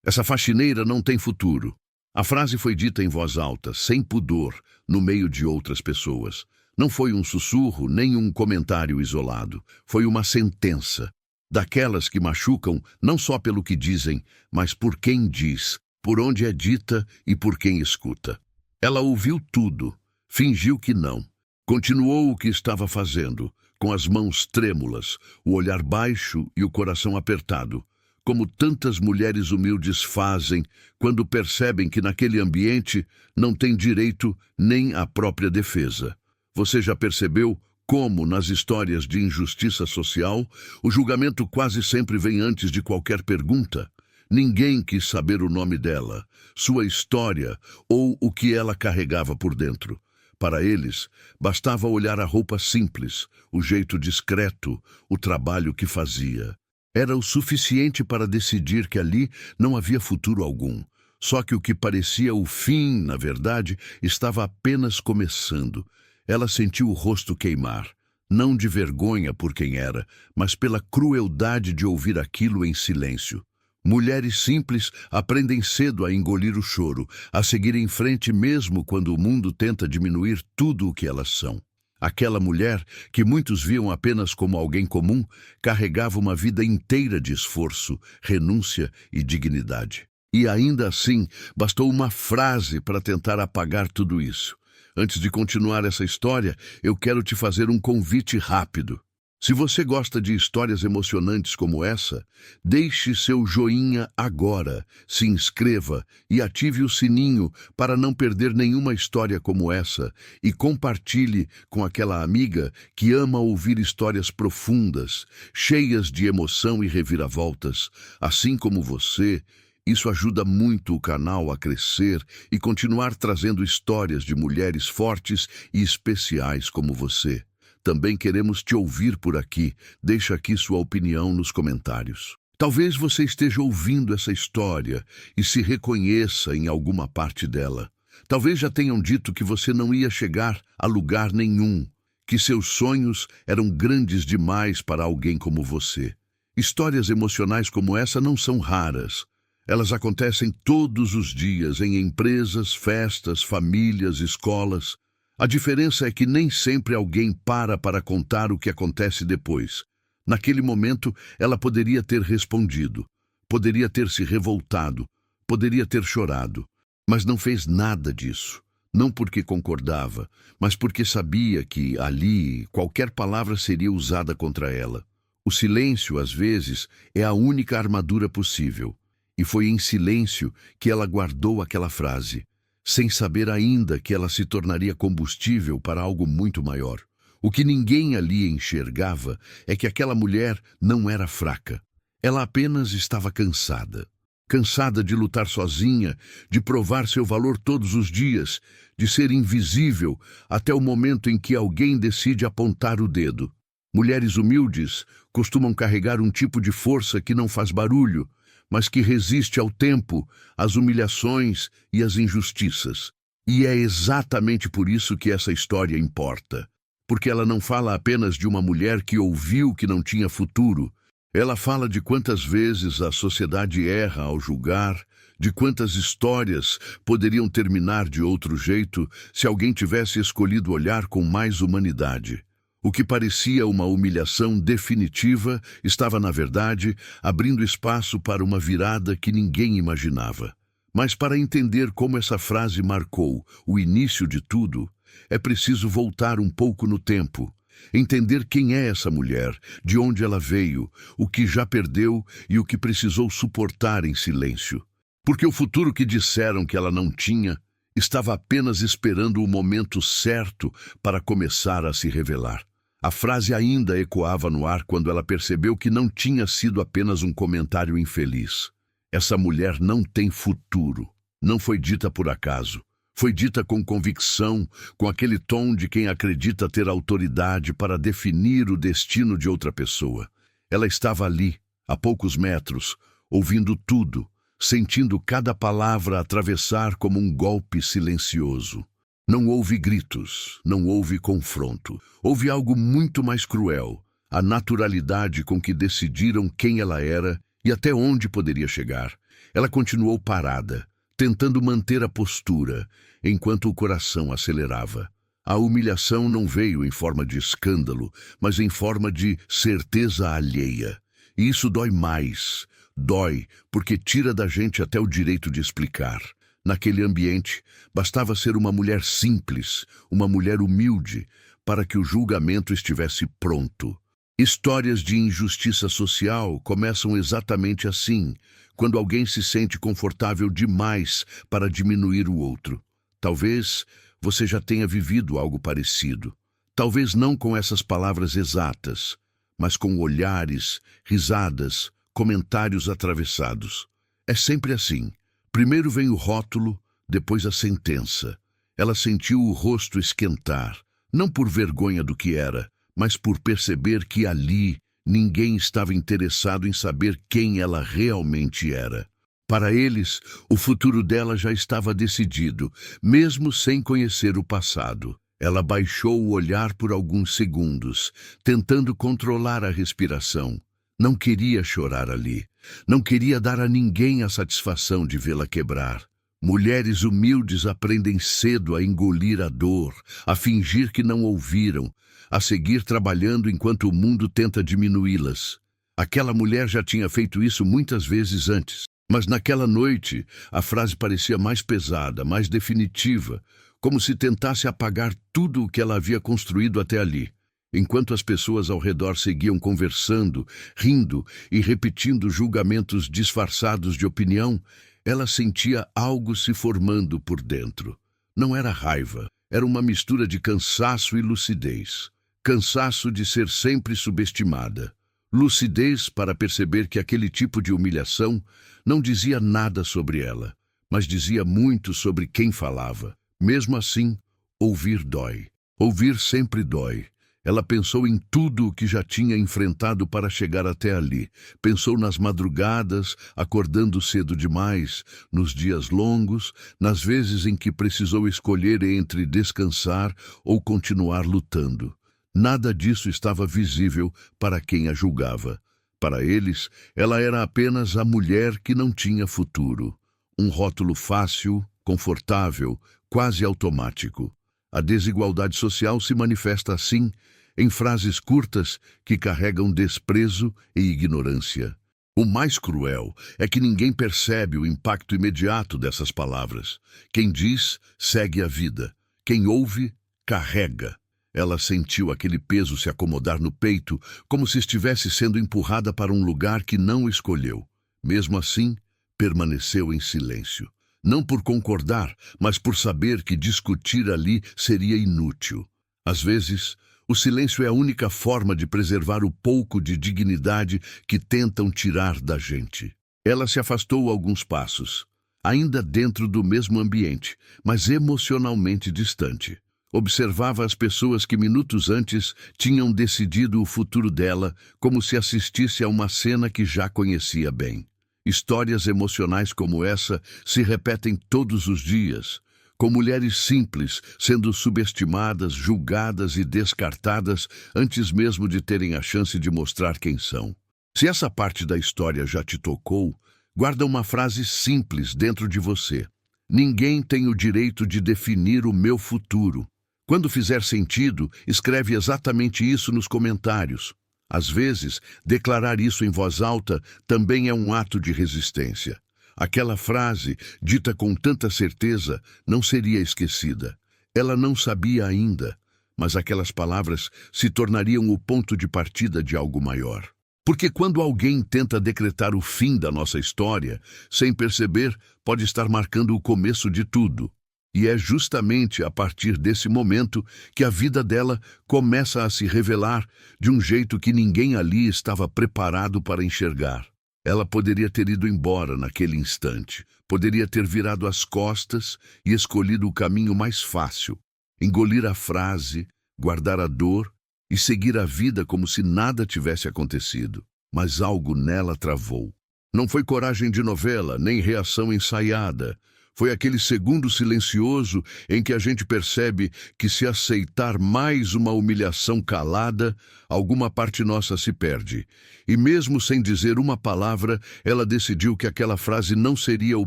Essa faxineira não tem futuro. A frase foi dita em voz alta, sem pudor, no meio de outras pessoas. Não foi um sussurro, nem um comentário isolado. Foi uma sentença. Daquelas que machucam não só pelo que dizem, mas por quem diz, por onde é dita e por quem escuta. Ela ouviu tudo, fingiu que não. Continuou o que estava fazendo, com as mãos trêmulas, o olhar baixo e o coração apertado, como tantas mulheres humildes fazem quando percebem que naquele ambiente não têm direito nem à própria defesa. Você já percebeu como, nas histórias de injustiça social, o julgamento quase sempre vem antes de qualquer pergunta? Ninguém quis saber o nome dela, sua história ou o que ela carregava por dentro. Para eles, bastava olhar a roupa simples, o jeito discreto, o trabalho que fazia. Era o suficiente para decidir que ali não havia futuro algum. Só que o que parecia o fim, na verdade, estava apenas começando. Ela sentiu o rosto queimar, não de vergonha por quem era, mas pela crueldade de ouvir aquilo em silêncio. Mulheres simples aprendem cedo a engolir o choro, a seguir em frente mesmo quando o mundo tenta diminuir tudo o que elas são. Aquela mulher, que muitos viam apenas como alguém comum, carregava uma vida inteira de esforço, renúncia e dignidade. E ainda assim, bastou uma frase para tentar apagar tudo isso. Antes de continuar essa história, eu quero te fazer um convite rápido. Se você gosta de histórias emocionantes como essa, deixe seu joinha agora, se inscreva e ative o sininho para não perder nenhuma história como essa e compartilhe com aquela amiga que ama ouvir histórias profundas, cheias de emoção e reviravoltas, assim como você. Isso ajuda muito o canal a crescer e continuar trazendo histórias de mulheres fortes e especiais como você. Também queremos te ouvir por aqui. Deixa aqui sua opinião nos comentários. Talvez você esteja ouvindo essa história e se reconheça em alguma parte dela. Talvez já tenham dito que você não ia chegar a lugar nenhum, que seus sonhos eram grandes demais para alguém como você. Histórias emocionais como essa não são raras. Elas acontecem todos os dias em empresas, festas, famílias, escolas. A diferença é que nem sempre alguém para contar o que acontece depois. Naquele momento, ela poderia ter respondido, poderia ter se revoltado, poderia ter chorado, mas não fez nada disso. Não porque concordava, mas porque sabia que ali qualquer palavra seria usada contra ela. O silêncio, às vezes, é a única armadura possível. E foi em silêncio que ela guardou aquela frase, sem saber ainda que ela se tornaria combustível para algo muito maior. O que ninguém ali enxergava é que aquela mulher não era fraca. Ela apenas estava cansada. Cansada de lutar sozinha, de provar seu valor todos os dias, de ser invisível até o momento em que alguém decide apontar o dedo. Mulheres humildes costumam carregar um tipo de força que não faz barulho, mas que resiste ao tempo, às humilhações e às injustiças. E é exatamente por isso que essa história importa. Porque ela não fala apenas de uma mulher que ouviu que não tinha futuro. Ela fala de quantas vezes a sociedade erra ao julgar, de quantas histórias poderiam terminar de outro jeito se alguém tivesse escolhido olhar com mais humanidade. O que parecia uma humilhação definitiva estava, na verdade, abrindo espaço para uma virada que ninguém imaginava. Mas para entender como essa frase marcou o início de tudo, é preciso voltar um pouco no tempo, entender quem é essa mulher, de onde ela veio, o que já perdeu e o que precisou suportar em silêncio. Porque o futuro que disseram que ela não tinha estava apenas esperando o momento certo para começar a se revelar. A frase ainda ecoava no ar quando ela percebeu que não tinha sido apenas um comentário infeliz. Essa mulher não tem futuro. Não foi dita por acaso. Foi dita com convicção, com aquele tom de quem acredita ter autoridade para definir o destino de outra pessoa. Ela estava ali, a poucos metros, ouvindo tudo, sentindo cada palavra atravessar como um golpe silencioso. Não houve gritos, não houve confronto. Houve algo muito mais cruel, a naturalidade com que decidiram quem ela era e até onde poderia chegar. Ela continuou parada, tentando manter a postura, enquanto o coração acelerava. A humilhação não veio em forma de escândalo, mas em forma de certeza alheia. E isso dói mais. Dói porque tira da gente até o direito de explicar. Naquele ambiente, bastava ser uma mulher simples, uma mulher humilde, para que o julgamento estivesse pronto. Histórias de injustiça social começam exatamente assim, quando alguém se sente confortável demais para diminuir o outro. Talvez você já tenha vivido algo parecido. Talvez não com essas palavras exatas, mas com olhares, risadas, comentários atravessados. É sempre assim. Primeiro vem o rótulo, depois a sentença. Ela sentiu o rosto esquentar, não por vergonha do que era, mas por perceber que ali ninguém estava interessado em saber quem ela realmente era. Para eles, o futuro dela já estava decidido, mesmo sem conhecer o passado. Ela baixou o olhar por alguns segundos, tentando controlar a respiração. Não queria chorar ali. Não queria dar a ninguém a satisfação de vê-la quebrar. Mulheres humildes aprendem cedo a engolir a dor, a fingir que não ouviram, a seguir trabalhando enquanto o mundo tenta diminuí-las. Aquela mulher já tinha feito isso muitas vezes antes. Mas naquela noite, a frase parecia mais pesada, mais definitiva, como se tentasse apagar tudo o que ela havia construído até ali. Enquanto as pessoas ao redor seguiam conversando, rindo e repetindo julgamentos disfarçados de opinião, ela sentia algo se formando por dentro. Não era raiva, era uma mistura de cansaço e lucidez. Cansaço de ser sempre subestimada. Lucidez para perceber que aquele tipo de humilhação não dizia nada sobre ela, mas dizia muito sobre quem falava. Mesmo assim, ouvir dói. Ouvir sempre dói. Ela pensou em tudo o que já tinha enfrentado para chegar até ali. Pensou nas madrugadas, acordando cedo demais, nos dias longos, nas vezes em que precisou escolher entre descansar ou continuar lutando. Nada disso estava visível para quem a julgava. Para eles, ela era apenas a mulher que não tinha futuro. Um rótulo fácil, confortável, quase automático. A desigualdade social se manifesta assim, em frases curtas que carregam desprezo e ignorância. O mais cruel é que ninguém percebe o impacto imediato dessas palavras. Quem diz, segue a vida. Quem ouve, carrega. Ela sentiu aquele peso se acomodar no peito, como se estivesse sendo empurrada para um lugar que não escolheu. Mesmo assim, permaneceu em silêncio. Não por concordar, mas por saber que discutir ali seria inútil. Às vezes, o silêncio é a única forma de preservar o pouco de dignidade que tentam tirar da gente. Ela se afastou alguns passos, ainda dentro do mesmo ambiente, mas emocionalmente distante. Observava as pessoas que minutos antes tinham decidido o futuro dela, como se assistisse a uma cena que já conhecia bem. Histórias emocionais como essa se repetem todos os dias, com mulheres simples sendo subestimadas, julgadas e descartadas antes mesmo de terem a chance de mostrar quem são. Se essa parte da história já te tocou, guarda uma frase simples dentro de você. Ninguém tem o direito de definir o meu futuro. Quando fizer sentido, escreve exatamente isso nos comentários. Às vezes, declarar isso em voz alta também é um ato de resistência. Aquela frase, dita com tanta certeza, não seria esquecida. Ela não sabia ainda, mas aquelas palavras se tornariam o ponto de partida de algo maior. Porque quando alguém tenta decretar o fim da nossa história, sem perceber, pode estar marcando o começo de tudo. E é justamente a partir desse momento que a vida dela começa a se revelar de um jeito que ninguém ali estava preparado para enxergar. Ela poderia ter ido embora naquele instante, poderia ter virado as costas e escolhido o caminho mais fácil, engolir a frase, guardar a dor e seguir a vida como se nada tivesse acontecido. Mas algo nela travou. Não foi coragem de novela, nem reação ensaiada. Foi aquele segundo silencioso em que a gente percebe que, se aceitar mais uma humilhação calada, alguma parte nossa se perde. E mesmo sem dizer uma palavra, ela decidiu que aquela frase não seria o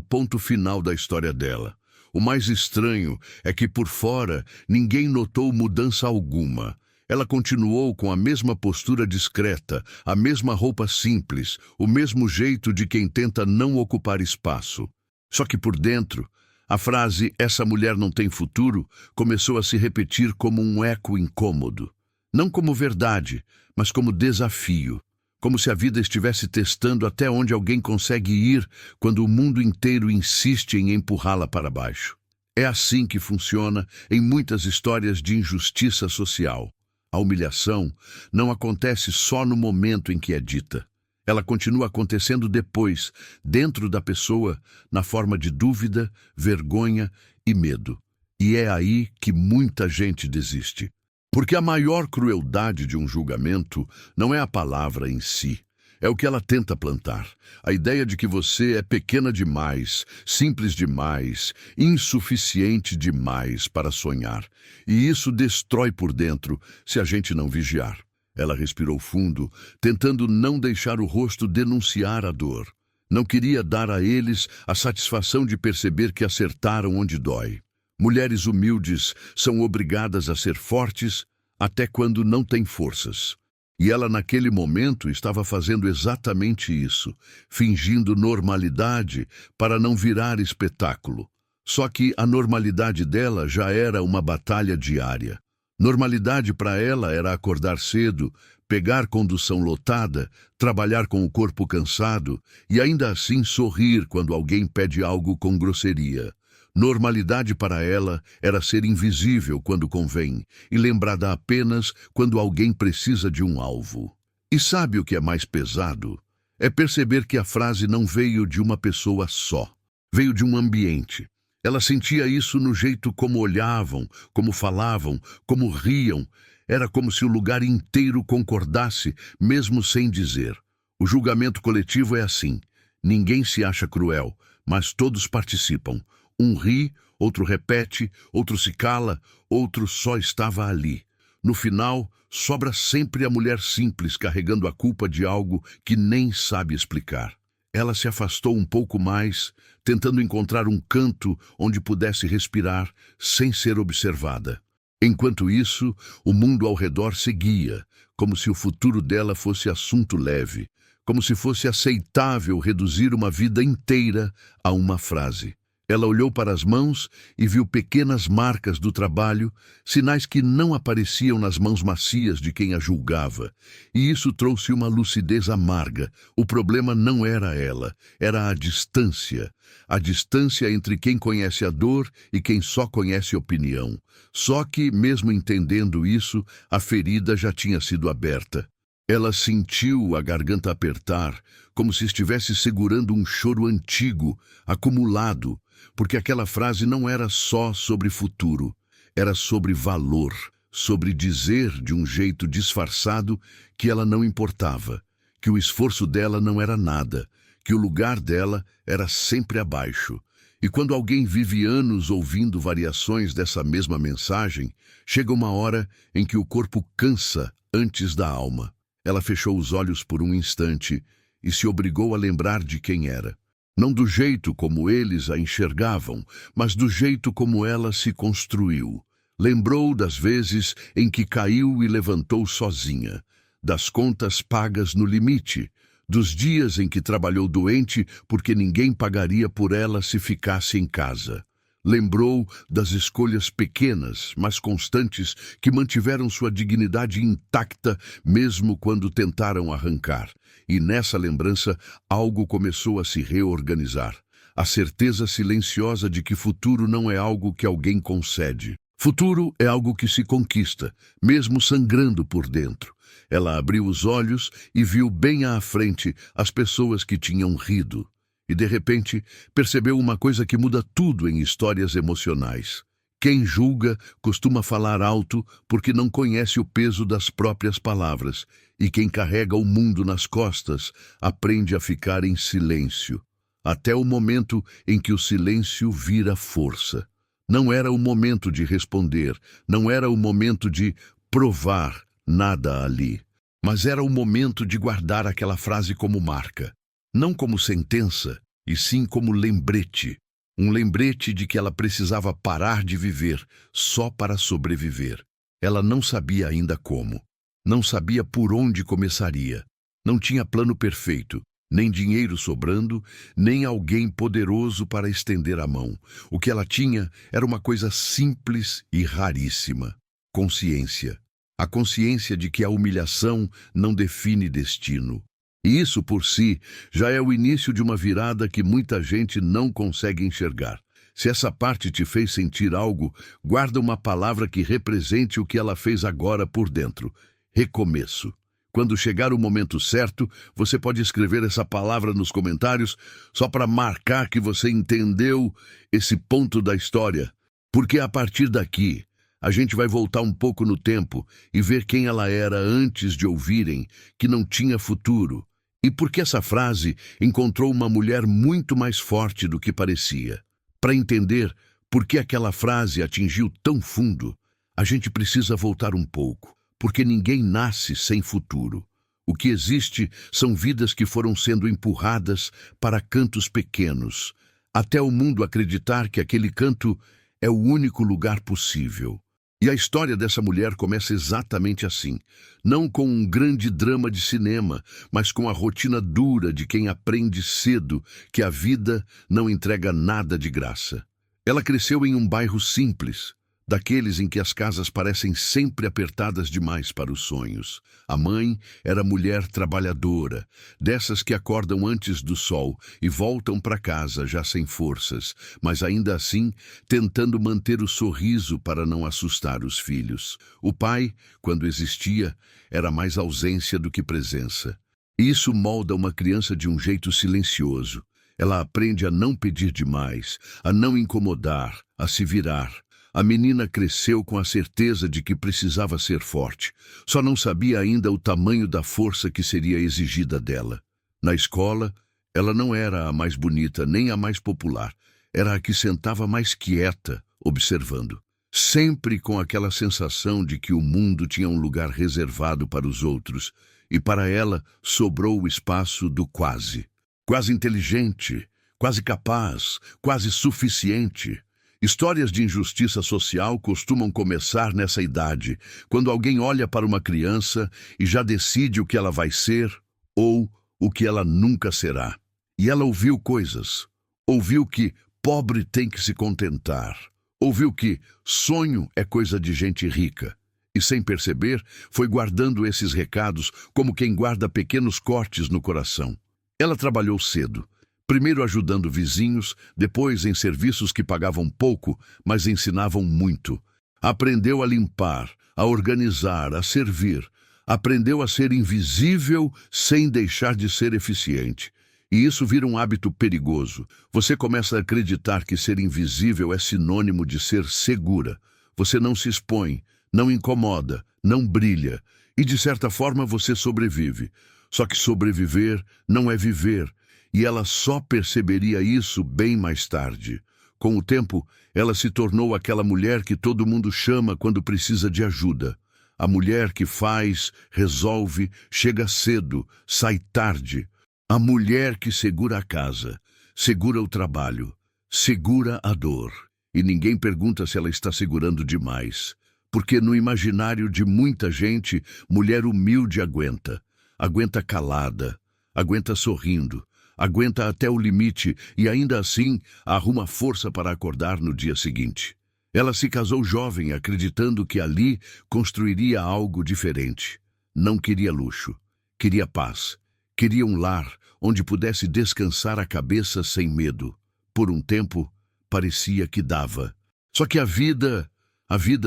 ponto final da história dela. O mais estranho é que, por fora, ninguém notou mudança alguma. Ela continuou com a mesma postura discreta, a mesma roupa simples, o mesmo jeito de quem tenta não ocupar espaço. Só que por dentro, a frase "essa mulher não tem futuro" começou a se repetir como um eco incômodo. Não como verdade, mas como desafio. Como se a vida estivesse testando até onde alguém consegue ir quando o mundo inteiro insiste em empurrá-la para baixo. É assim que funciona em muitas histórias de injustiça social. A humilhação não acontece só no momento em que é dita. Ela continua acontecendo depois, dentro da pessoa, na forma de dúvida, vergonha e medo. E é aí que muita gente desiste. Porque a maior crueldade de um julgamento não é a palavra em si, é o que ela tenta plantar. A ideia de que você é pequena demais, simples demais, insuficiente demais para sonhar. E isso destrói por dentro se a gente não vigiar. Ela respirou fundo, tentando não deixar o rosto denunciar a dor. Não queria dar a eles a satisfação de perceber que acertaram onde dói. Mulheres humildes são obrigadas a ser fortes até quando não têm forças. E ela, naquele momento, estava fazendo exatamente isso, fingindo normalidade para não virar espetáculo. Só que a normalidade dela já era uma batalha diária. Normalidade para ela era acordar cedo, pegar condução lotada, trabalhar com o corpo cansado e ainda assim sorrir quando alguém pede algo com grosseria. Normalidade para ela era ser invisível quando convém e lembrada apenas quando alguém precisa de um alvo. E sabe o que é mais pesado? É perceber que a frase não veio de uma pessoa só. Veio de um ambiente. Ela sentia isso no jeito como olhavam, como falavam, como riam. Era como se o lugar inteiro concordasse, mesmo sem dizer. O julgamento coletivo é assim. Ninguém se acha cruel, mas todos participam. Um ri, outro repete, outro se cala, outro só estava ali. No final, sobra sempre a mulher simples carregando a culpa de algo que nem sabe explicar. Ela se afastou um pouco mais, tentando encontrar um canto onde pudesse respirar sem ser observada. Enquanto isso, o mundo ao redor seguia, como se o futuro dela fosse assunto leve, como se fosse aceitável reduzir uma vida inteira a uma frase. Ela olhou para as mãos e viu pequenas marcas do trabalho, sinais que não apareciam nas mãos macias de quem a julgava. E isso trouxe uma lucidez amarga. O problema não era ela, era a distância. A distância entre quem conhece a dor e quem só conhece opinião. Só que, mesmo entendendo isso, a ferida já tinha sido aberta. Ela sentiu a garganta apertar, como se estivesse segurando um choro antigo, acumulado, porque aquela frase não era só sobre futuro, era sobre valor, sobre dizer de um jeito disfarçado que ela não importava, que o esforço dela não era nada, que o lugar dela era sempre abaixo. E quando alguém vive anos ouvindo variações dessa mesma mensagem, chega uma hora em que o corpo cansa antes da alma. Ela fechou os olhos por um instante e se obrigou a lembrar de quem era. Não do jeito como eles a enxergavam, mas do jeito como ela se construiu. Lembrou das vezes em que caiu e levantou sozinha, das contas pagas no limite, dos dias em que trabalhou doente porque ninguém pagaria por ela se ficasse em casa. Lembrou das escolhas pequenas, mas constantes, que mantiveram sua dignidade intacta mesmo quando tentaram arrancar. E nessa lembrança, algo começou a se reorganizar. A certeza silenciosa de que futuro não é algo que alguém concede. Futuro é algo que se conquista, mesmo sangrando por dentro. Ela abriu os olhos e viu bem à frente as pessoas que tinham rido. E, de repente, percebeu uma coisa que muda tudo em histórias emocionais. Quem julga costuma falar alto porque não conhece o peso das próprias palavras, e quem carrega o mundo nas costas aprende a ficar em silêncio. até o momento em que o silêncio vira força. Não era o momento de responder, não era o momento de provar nada ali, mas era o momento de guardar aquela frase como marca, não como sentença, e sim como lembrete. Um lembrete de que ela precisava parar de viver só para sobreviver. Ela não sabia ainda como. Não sabia por onde começaria. Não tinha plano perfeito, nem dinheiro sobrando, nem alguém poderoso para estender a mão. O que ela tinha era uma coisa simples e raríssima: consciência. A consciência de que a humilhação não define destino. E isso, por si, já é o início de uma virada que muita gente não consegue enxergar. Se essa parte te fez sentir algo, guarda uma palavra que represente o que ela fez agora por dentro: recomeço. Quando chegar o momento certo, você pode escrever essa palavra nos comentários só para marcar que você entendeu esse ponto da história. Porque a partir daqui, a gente vai voltar um pouco no tempo e ver quem ela era antes de ouvirem que não tinha futuro. E por que essa frase encontrou uma mulher muito mais forte do que parecia. Para entender por que aquela frase atingiu tão fundo, a gente precisa voltar um pouco, porque ninguém nasce sem futuro. O que existe são vidas que foram sendo empurradas para cantos pequenos, até o mundo acreditar que aquele canto é o único lugar possível. E a história dessa mulher começa exatamente assim, não com um grande drama de cinema, mas com a rotina dura de quem aprende cedo que a vida não entrega nada de graça. Ela cresceu em um bairro simples, daqueles em que as casas parecem sempre apertadas demais para os sonhos. A mãe era mulher trabalhadora, dessas que acordam antes do sol e voltam para casa já sem forças, mas ainda assim tentando manter o sorriso para não assustar os filhos. O pai, quando existia, era mais ausência do que presença. Isso molda uma criança de um jeito silencioso. Ela aprende a não pedir demais, a não incomodar, a se virar. A menina cresceu com a certeza de que precisava ser forte, só não sabia ainda o tamanho da força que seria exigida dela. Na escola, ela não era a mais bonita nem a mais popular, era a que sentava mais quieta, observando. Sempre com aquela sensação de que o mundo tinha um lugar reservado para os outros, e para ela sobrou o espaço do quase. Quase inteligente, quase capaz, quase suficiente. Histórias de injustiça social costumam começar nessa idade, quando alguém olha para uma criança e já decide o que ela vai ser ou o que ela nunca será. E ela ouviu coisas. Ouviu que pobre tem que se contentar. Ouviu que sonho é coisa de gente rica. E sem perceber, foi guardando esses recados como quem guarda pequenos cortes no coração. Ela trabalhou cedo. Primeiro ajudando vizinhos, depois em serviços que pagavam pouco, mas ensinavam muito. Aprendeu a limpar, a organizar, a servir. Aprendeu a ser invisível sem deixar de ser eficiente. E isso vira um hábito perigoso. Você começa a acreditar que ser invisível é sinônimo de ser segura. Você não se expõe, não incomoda, não brilha. E de certa forma você sobrevive. Só que sobreviver não é viver. E ela só perceberia isso bem mais tarde. Com o tempo, ela se tornou aquela mulher que todo mundo chama quando precisa de ajuda. A mulher que faz, resolve, chega cedo, sai tarde. A mulher que segura a casa, segura o trabalho, segura a dor. E ninguém pergunta se ela está segurando demais. Porque no imaginário de muita gente, mulher humilde aguenta. Aguenta calada, aguenta sorrindo. Aguenta até o limite e ainda assim arruma força para acordar no dia seguinte. Ela se casou jovem, acreditando que ali construiria algo diferente. Não queria luxo, queria paz, queria um lar onde pudesse descansar a cabeça sem medo. Por um tempo, parecia que dava. Só que a vida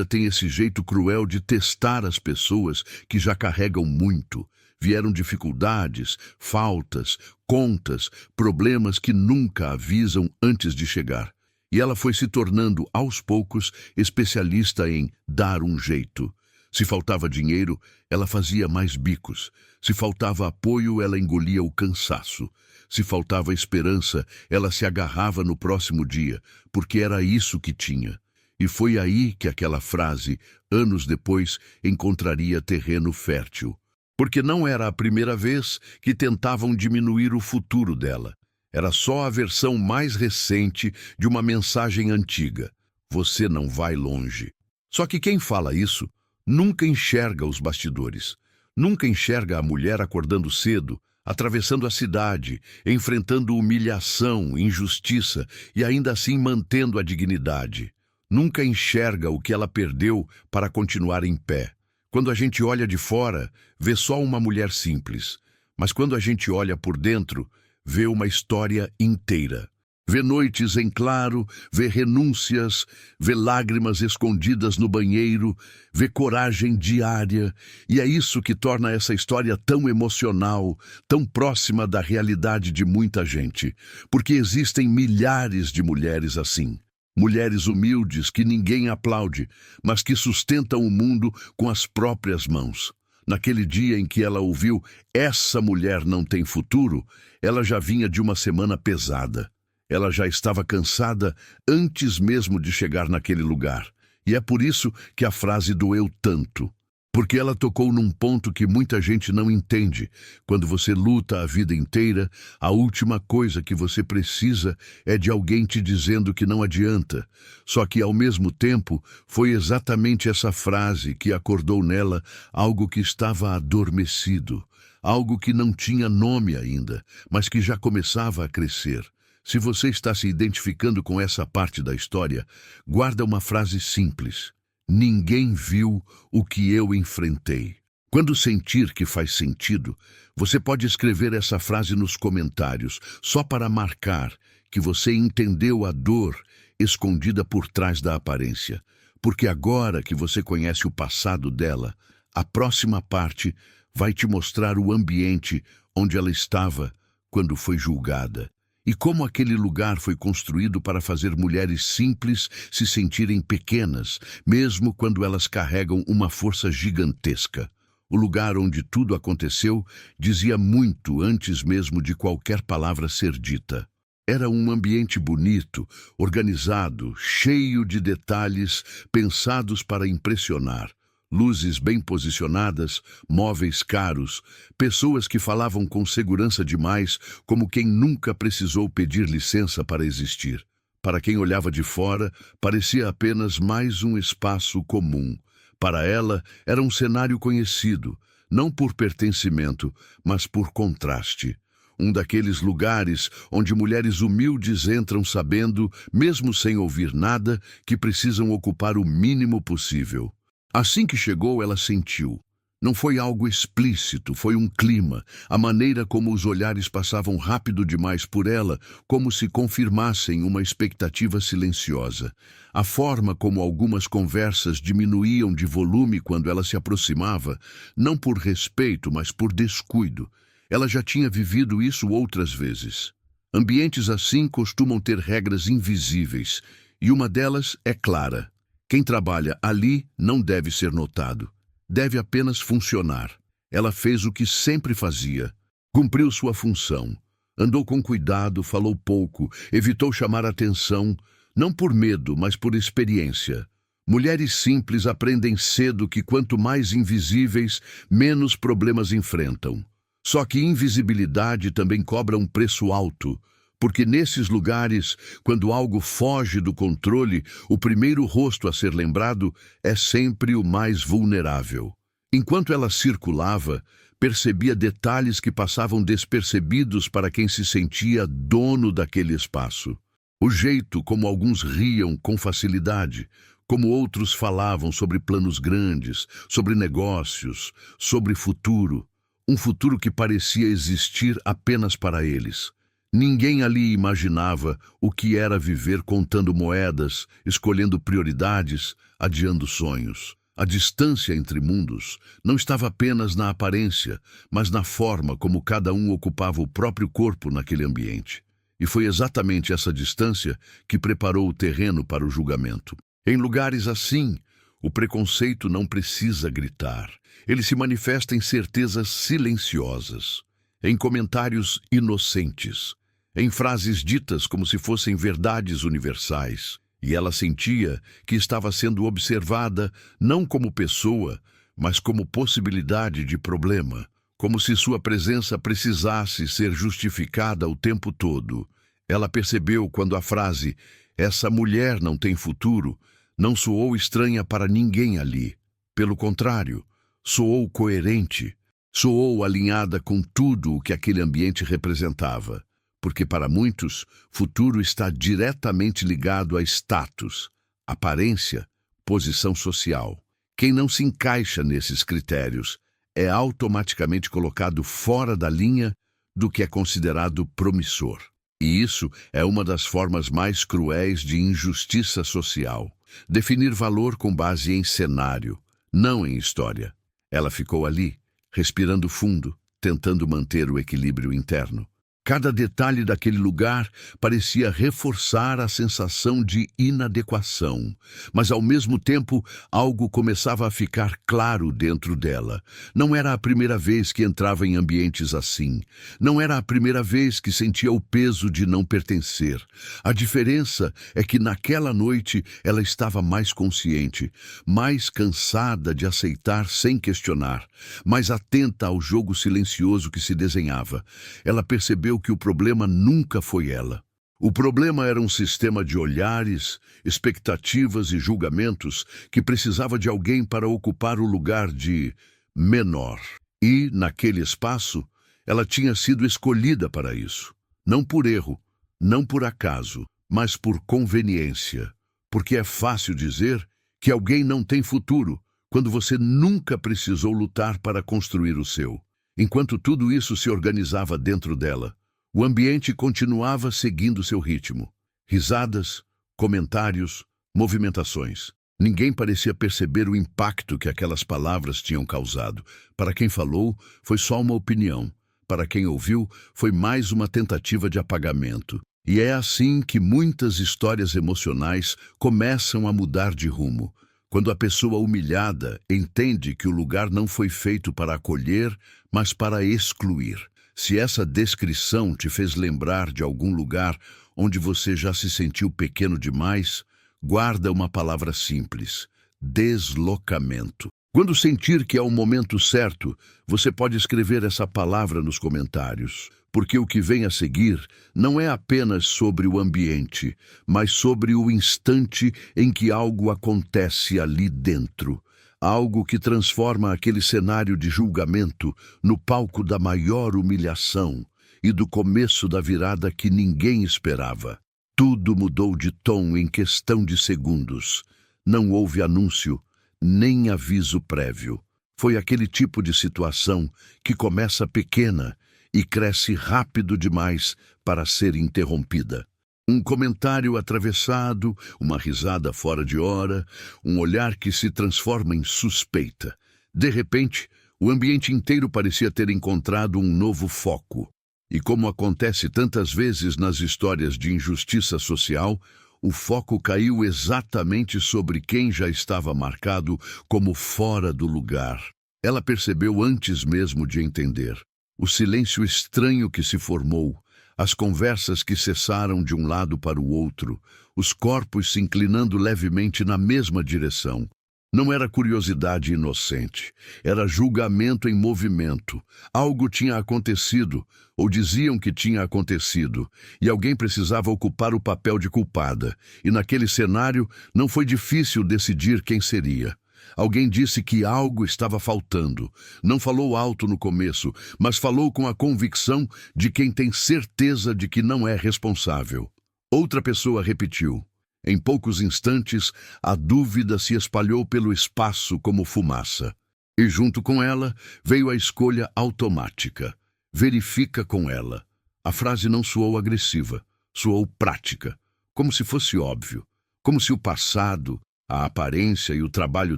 tem esse jeito cruel de testar as pessoas que já carregam muito. Vieram dificuldades, faltas, contas, problemas que nunca avisam antes de chegar. E ela foi se tornando, aos poucos, especialista em dar um jeito. Se faltava dinheiro, ela fazia mais bicos. Se faltava apoio, ela engolia o cansaço. Se faltava esperança, ela se agarrava no próximo dia, porque era isso que tinha. E foi aí que aquela frase, anos depois, encontraria terreno fértil. Porque não era a primeira vez que tentavam diminuir o futuro dela. Era só a versão mais recente de uma mensagem antiga. Você não vai longe. Só que quem fala isso nunca enxerga os bastidores. Nunca enxerga a mulher acordando cedo, atravessando a cidade, enfrentando humilhação, injustiça e ainda assim mantendo a dignidade. Nunca enxerga o que ela perdeu para continuar em pé. Quando a gente olha de fora, vê só uma mulher simples. Mas quando a gente olha por dentro, vê uma história inteira. Vê noites em claro, vê renúncias, vê lágrimas escondidas no banheiro, vê coragem diária. E é isso que torna essa história tão emocional, tão próxima da realidade de muita gente. Porque existem milhares de mulheres assim. Mulheres humildes que ninguém aplaude, mas que sustentam o mundo com as próprias mãos. Naquele dia em que ela ouviu "essa mulher não tem futuro", ela já vinha de uma semana pesada. Ela já estava cansada antes mesmo de chegar naquele lugar. E é por isso que a frase doeu tanto. Porque ela tocou num ponto que muita gente não entende. Quando você luta a vida inteira, a última coisa que você precisa é de alguém te dizendo que não adianta. Só que, ao mesmo tempo, foi exatamente essa frase que acordou nela algo que estava adormecido. Algo que não tinha nome ainda, mas que já começava a crescer. Se você está se identificando com essa parte da história, guarda uma frase simples. Ninguém viu o que eu enfrentei. Quando sentir que faz sentido, você pode escrever essa frase nos comentários, só para marcar que você entendeu a dor escondida por trás da aparência. Porque agora que você conhece o passado dela, a próxima parte vai te mostrar o ambiente onde ela estava quando foi julgada. E como aquele lugar foi construído para fazer mulheres simples se sentirem pequenas, mesmo quando elas carregam uma força gigantesca. O lugar onde tudo aconteceu dizia muito antes mesmo de qualquer palavra ser dita. Era um ambiente bonito, organizado, cheio de detalhes pensados para impressionar. Luzes bem posicionadas, móveis caros, pessoas que falavam com segurança demais, como quem nunca precisou pedir licença para existir. Para quem olhava de fora, parecia apenas mais um espaço comum. Para ela, era um cenário conhecido, não por pertencimento, mas por contraste. Um daqueles lugares onde mulheres humildes entram sabendo, mesmo sem ouvir nada, que precisam ocupar o mínimo possível. Assim que chegou, ela sentiu. Não foi algo explícito, foi um clima, a maneira como os olhares passavam rápido demais por ela, como se confirmassem uma expectativa silenciosa. A forma como algumas conversas diminuíam de volume quando ela se aproximava, não por respeito, mas por descuido. Ela já tinha vivido isso outras vezes. Ambientes assim costumam ter regras invisíveis, e uma delas é clara. Quem trabalha ali não deve ser notado. Deve apenas funcionar. Ela fez o que sempre fazia. Cumpriu sua função. Andou com cuidado, falou pouco, evitou chamar atenção, não por medo, mas por experiência. Mulheres simples aprendem cedo que quanto mais invisíveis, menos problemas enfrentam. Só que invisibilidade também cobra um preço alto. Porque nesses lugares, quando algo foge do controle, o primeiro rosto a ser lembrado é sempre o mais vulnerável. Enquanto ela circulava, percebia detalhes que passavam despercebidos para quem se sentia dono daquele espaço. O jeito como alguns riam com facilidade, como outros falavam sobre planos grandes, sobre negócios, sobre futuro. Um futuro que parecia existir apenas para eles. Ninguém ali imaginava o que era viver contando moedas, escolhendo prioridades, adiando sonhos. A distância entre mundos não estava apenas na aparência, mas na forma como cada um ocupava o próprio corpo naquele ambiente. E foi exatamente essa distância que preparou o terreno para o julgamento. Em lugares assim, O preconceito não precisa gritar. Ele se manifesta em certezas silenciosas, em comentários inocentes, em frases ditas como se fossem verdades universais. E ela sentia que estava sendo observada não como pessoa, mas como possibilidade de problema, como se sua presença precisasse ser justificada o tempo todo. Ela percebeu quando a frase "essa mulher não tem futuro" não soou estranha para ninguém ali. Pelo contrário, soou coerente, soou alinhada com tudo o que aquele ambiente representava. Porque para muitos, futuro está diretamente ligado a status, aparência, posição social. Quem não se encaixa nesses critérios é automaticamente colocado fora da linha do que é considerado promissor. E isso é uma das formas mais cruéis de injustiça social. Definir valor com base em cenário, não em história. Ela ficou ali, respirando fundo, tentando manter o equilíbrio interno. Cada detalhe daquele lugar parecia reforçar a sensação de inadequação, mas ao mesmo tempo algo começava a ficar claro dentro dela. Não era a primeira vez que entrava em ambientes assim. Não era a primeira vez que sentia o peso de não pertencer. A diferença é que naquela noite ela estava mais consciente, mais cansada de aceitar sem questionar, mais atenta ao jogo silencioso que se desenhava. Ela percebeu que o problema nunca foi ela. O problema era um sistema de olhares, expectativas e julgamentos que precisava de alguém para ocupar o lugar de menor. E, naquele espaço, ela tinha sido escolhida para isso. Não por erro, não por acaso, mas por conveniência. Porque é fácil dizer que alguém não tem futuro quando você nunca precisou lutar para construir o seu. Enquanto tudo isso se organizava dentro dela, o ambiente continuava seguindo seu ritmo. Risadas, comentários, movimentações. Ninguém parecia perceber o impacto que aquelas palavras tinham causado. Para quem falou, foi só uma opinião. Para quem ouviu, foi mais uma tentativa de apagamento. E é assim que muitas histórias emocionais começam a mudar de rumo. Quando a pessoa humilhada entende que o lugar não foi feito para acolher, mas para excluir. Se essa descrição te fez lembrar de algum lugar onde você já se sentiu pequeno demais, guarda uma palavra simples: deslocamento. Quando sentir que é o momento certo, você pode escrever essa palavra nos comentários, porque o que vem a seguir não é apenas sobre o ambiente, mas sobre o instante em que algo acontece ali dentro. Algo que transforma aquele cenário de julgamento no palco da maior humilhação e do começo da virada que ninguém esperava. Tudo mudou de tom em questão de segundos. Não houve anúncio, nem aviso prévio. Foi aquele tipo de situação que começa pequena e cresce rápido demais para ser interrompida. Um comentário atravessado, uma risada fora de hora, um olhar que se transforma em suspeita. De repente, o ambiente inteiro parecia ter encontrado um novo foco. E como acontece tantas vezes nas histórias de injustiça social, o foco caiu exatamente sobre quem já estava marcado como fora do lugar. Ela percebeu antes mesmo de entender. O silêncio estranho que se formou, as conversas que cessaram de um lado para o outro, os corpos se inclinando levemente na mesma direção. Não era curiosidade inocente, era julgamento em movimento. Algo tinha acontecido, ou diziam que tinha acontecido, e alguém precisava ocupar o papel de culpada. E naquele cenário não foi difícil decidir quem seria. Alguém disse que algo estava faltando. Não falou alto no começo, mas falou com a convicção de quem tem certeza de que não é responsável. Outra pessoa repetiu. Em poucos instantes, a dúvida se espalhou pelo espaço como fumaça. E junto com ela, veio a escolha automática. Verifica com ela. A frase não soou agressiva, soou prática, como se fosse óbvio, como se o passado, a aparência e o trabalho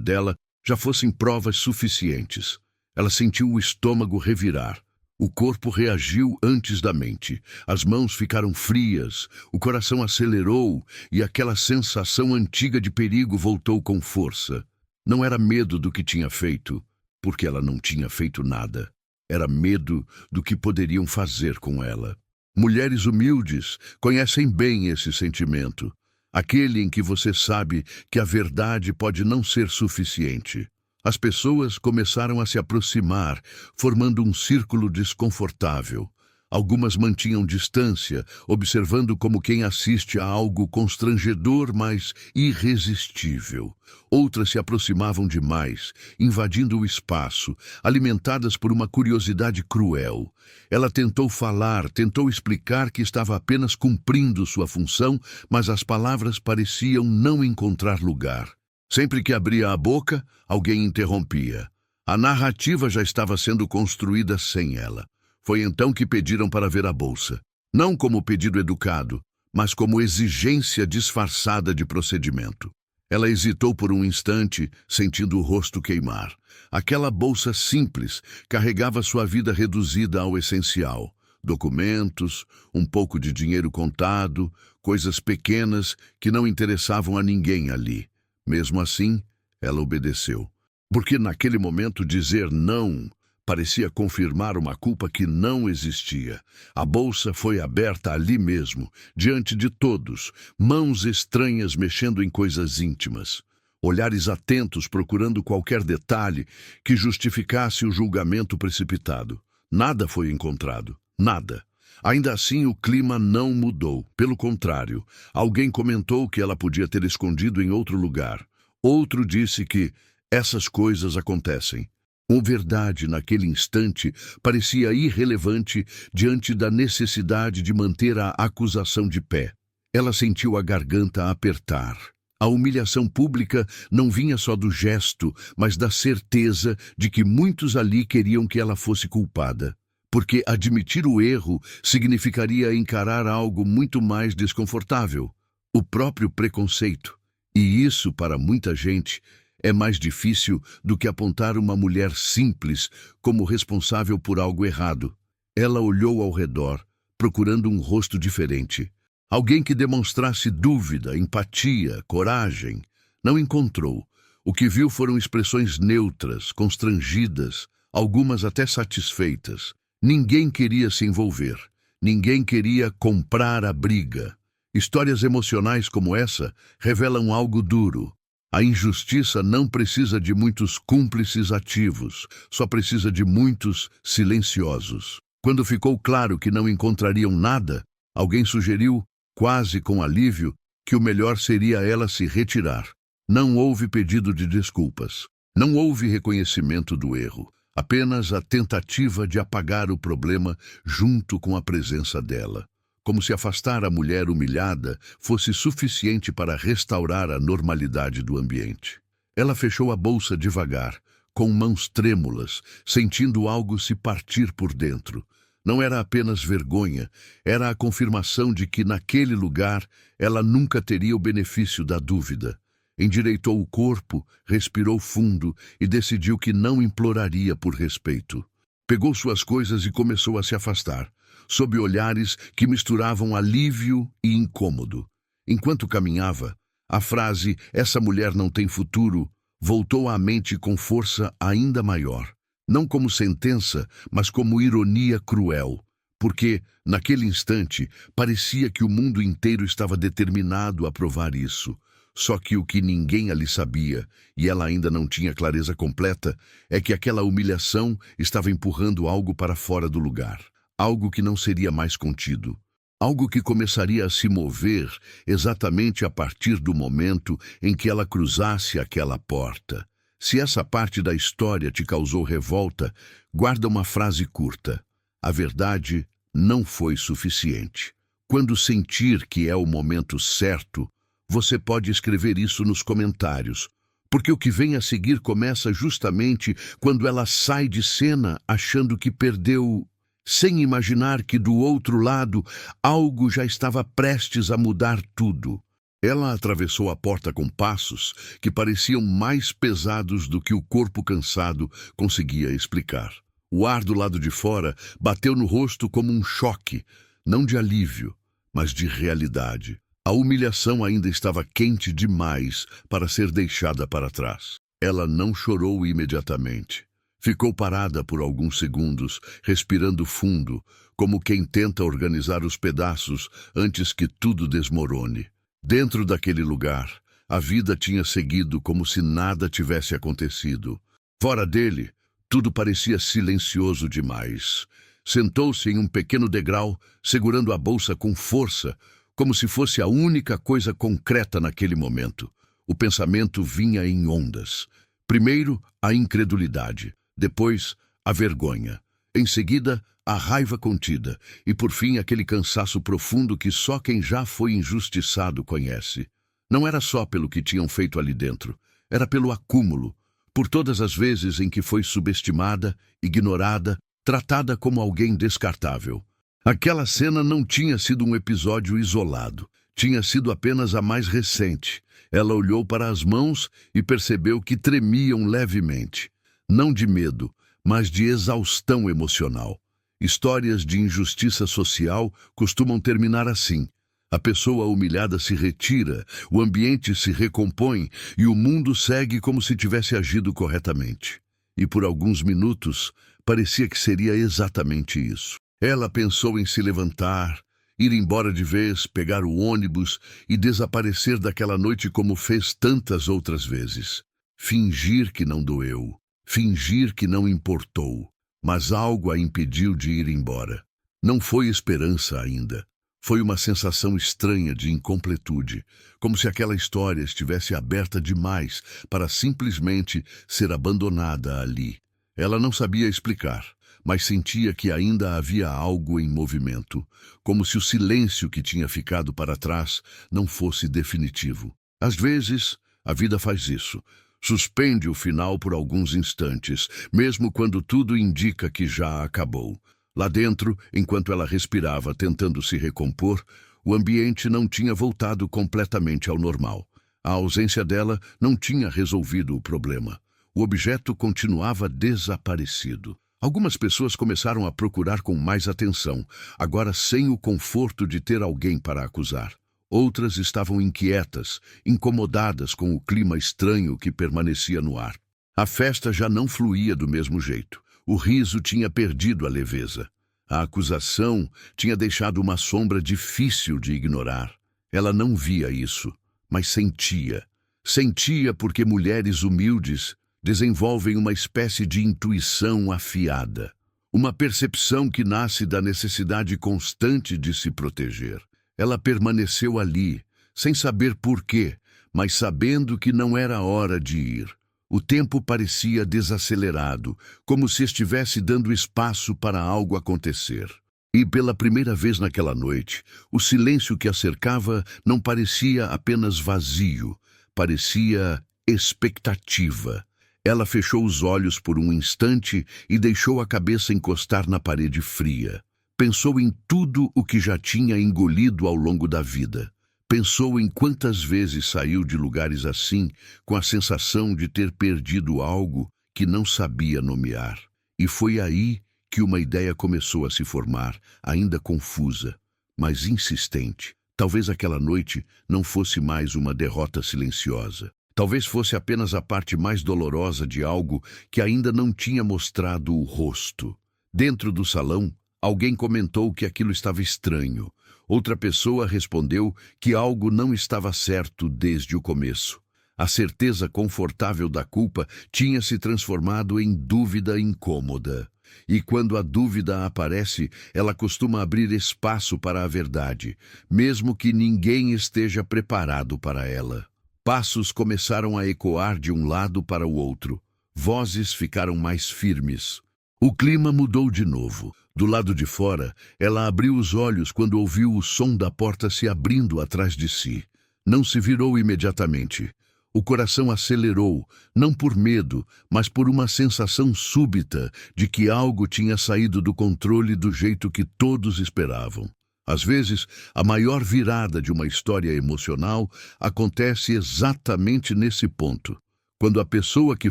dela já fossem provas suficientes. Ela sentiu o estômago revirar. O corpo reagiu antes da mente. As mãos ficaram frias, o coração acelerou e aquela sensação antiga de perigo voltou com força. Não era medo do que tinha feito, porque ela não tinha feito nada. Era medo do que poderiam fazer com ela. Mulheres humildes conhecem bem esse sentimento, aquele em que você sabe que a verdade pode não ser suficiente. As pessoas começaram a se aproximar, formando um círculo desconfortável. Algumas mantinham distância, observando como quem assiste a algo constrangedor, mas irresistível. Outras se aproximavam demais, invadindo o espaço, alimentadas por uma curiosidade cruel. Ela tentou falar, tentou explicar que estava apenas cumprindo sua função, mas as palavras pareciam não encontrar lugar. Sempre que abria a boca, alguém interrompia. A narrativa já estava sendo construída sem ela. Foi então que pediram para ver a bolsa. Não como pedido educado, mas como exigência disfarçada de procedimento. Ela hesitou por um instante, sentindo o rosto queimar. Aquela bolsa simples carregava sua vida reduzida ao essencial. Documentos, um pouco de dinheiro contado, coisas pequenas que não interessavam a ninguém ali. Mesmo assim, ela obedeceu. Porque naquele momento dizer não parecia confirmar uma culpa que não existia. A bolsa foi aberta ali mesmo, diante de todos, mãos estranhas mexendo em coisas íntimas. Olhares atentos procurando qualquer detalhe que justificasse o julgamento precipitado. Nada foi encontrado. Nada. Ainda assim, o clima não mudou. Pelo contrário, alguém comentou que ela podia ter escondido em outro lugar. Outro disse que essas coisas acontecem. A verdade, naquele instante, parecia irrelevante diante da necessidade de manter a acusação de pé. Ela sentiu a garganta apertar. A humilhação pública não vinha só do gesto, mas da certeza de que muitos ali queriam que ela fosse culpada. Porque admitir o erro significaria encarar algo muito mais desconfortável, o próprio preconceito. E isso, para muita gente, é mais difícil do que apontar uma mulher simples como responsável por algo errado. Ela olhou ao redor, procurando um rosto diferente. Alguém que demonstrasse dúvida, empatia, coragem. Não encontrou. O que viu foram expressões neutras, constrangidas, algumas até satisfeitas. Ninguém queria se envolver. Ninguém queria comprar a briga. Histórias emocionais como essa revelam algo duro. A injustiça não precisa de muitos cúmplices ativos, só precisa de muitos silenciosos. Quando ficou claro que não encontrariam nada, alguém sugeriu, quase com alívio, que o melhor seria ela se retirar. Não houve pedido de desculpas. Não houve reconhecimento do erro. Apenas a tentativa de apagar o problema junto com a presença dela. Como se afastar a mulher humilhada fosse suficiente para restaurar a normalidade do ambiente. Ela fechou a bolsa devagar, com mãos trêmulas, sentindo algo se partir por dentro. Não era apenas vergonha, era a confirmação de que naquele lugar ela nunca teria o benefício da dúvida. Endireitou o corpo, respirou fundo e decidiu que não imploraria por respeito. Pegou suas coisas e começou a se afastar, sob olhares que misturavam alívio e incômodo. Enquanto caminhava, a frase "essa mulher não tem futuro" voltou à mente com força ainda maior. Não como sentença, mas como ironia cruel. Porque, naquele instante, parecia que o mundo inteiro estava determinado a provar isso. Só que o que ninguém ali sabia, e ela ainda não tinha clareza completa, é que aquela humilhação estava empurrando algo para fora do lugar. Algo que não seria mais contido. Algo que começaria a se mover exatamente a partir do momento em que ela cruzasse aquela porta. Se essa parte da história te causou revolta, guarda uma frase curta. A verdade não foi suficiente. Quando sentir que é o momento certo, você pode escrever isso nos comentários, porque o que vem a seguir começa justamente quando ela sai de cena achando que perdeu, sem imaginar que do outro lado algo já estava prestes a mudar tudo. Ela atravessou a porta com passos que pareciam mais pesados do que o corpo cansado conseguia explicar. O ar do lado de fora bateu no rosto como um choque, não de alívio, mas de realidade. A humilhação ainda estava quente demais para ser deixada para trás. Ela não chorou imediatamente. Ficou parada por alguns segundos, respirando fundo, como quem tenta organizar os pedaços antes que tudo desmorone. Dentro daquele lugar, a vida tinha seguido como se nada tivesse acontecido. Fora dele, tudo parecia silencioso demais. Sentou-se em um pequeno degrau, segurando a bolsa com força, como se fosse a única coisa concreta naquele momento. O pensamento vinha em ondas. Primeiro, a incredulidade. Depois, a vergonha. Em seguida, a raiva contida. E, por fim, aquele cansaço profundo que só quem já foi injustiçado conhece. Não era só pelo que tinham feito ali dentro. Era pelo acúmulo. Por todas as vezes em que foi subestimada, ignorada, tratada como alguém descartável. Aquela cena não tinha sido um episódio isolado. Tinha sido apenas a mais recente. Ela olhou para as mãos e percebeu que tremiam levemente. Não de medo, mas de exaustão emocional. Histórias de injustiça social costumam terminar assim. A pessoa humilhada se retira, o ambiente se recompõe e o mundo segue como se tivesse agido corretamente. E por alguns minutos, parecia que seria exatamente isso. Ela pensou em se levantar, ir embora de vez, pegar o ônibus e desaparecer daquela noite como fez tantas outras vezes. Fingir que não doeu, fingir que não importou, mas algo a impediu de ir embora. Não foi esperança ainda. Foi uma sensação estranha de incompletude, como se aquela história estivesse aberta demais para simplesmente ser abandonada ali. Ela não sabia explicar, mas sentia que ainda havia algo em movimento, como se o silêncio que tinha ficado para trás não fosse definitivo. Às vezes, a vida faz isso. Suspende o final por alguns instantes, mesmo quando tudo indica que já acabou. Lá dentro, enquanto ela respirava, tentando se recompor, o ambiente não tinha voltado completamente ao normal. A ausência dela não tinha resolvido o problema. O objeto continuava desaparecido. Algumas pessoas começaram a procurar com mais atenção, agora sem o conforto de ter alguém para acusar. Outras estavam inquietas, incomodadas com o clima estranho que permanecia no ar. A festa já não fluía do mesmo jeito. O riso tinha perdido a leveza. A acusação tinha deixado uma sombra difícil de ignorar. Ela não via isso, mas sentia. Sentia porque mulheres humildes desenvolvem uma espécie de intuição afiada. Uma percepção que nasce da necessidade constante de se proteger. Ela permaneceu ali, sem saber por quê, mas sabendo que não era hora de ir. O tempo parecia desacelerado, como se estivesse dando espaço para algo acontecer. E pela primeira vez naquela noite, o silêncio que a cercava não parecia apenas vazio, parecia expectativa. Ela fechou os olhos por um instante e deixou a cabeça encostar na parede fria. Pensou em tudo o que já tinha engolido ao longo da vida. Pensou em quantas vezes saiu de lugares assim, com a sensação de ter perdido algo que não sabia nomear. E foi aí que uma ideia começou a se formar, ainda confusa, mas insistente. Talvez aquela noite não fosse mais uma derrota silenciosa. Talvez fosse apenas a parte mais dolorosa de algo que ainda não tinha mostrado o rosto. Dentro do salão, alguém comentou que aquilo estava estranho. Outra pessoa respondeu que algo não estava certo desde o começo. A certeza confortável da culpa tinha se transformado em dúvida incômoda. E quando a dúvida aparece, ela costuma abrir espaço para a verdade, mesmo que ninguém esteja preparado para ela. Passos começaram a ecoar de um lado para o outro. Vozes ficaram mais firmes. O clima mudou de novo. Do lado de fora, ela abriu os olhos quando ouviu o som da porta se abrindo atrás de si. Não se virou imediatamente. O coração acelerou, não por medo, mas por uma sensação súbita de que algo tinha saído do controle do jeito que todos esperavam. Às vezes, a maior virada de uma história emocional acontece exatamente nesse ponto, quando a pessoa que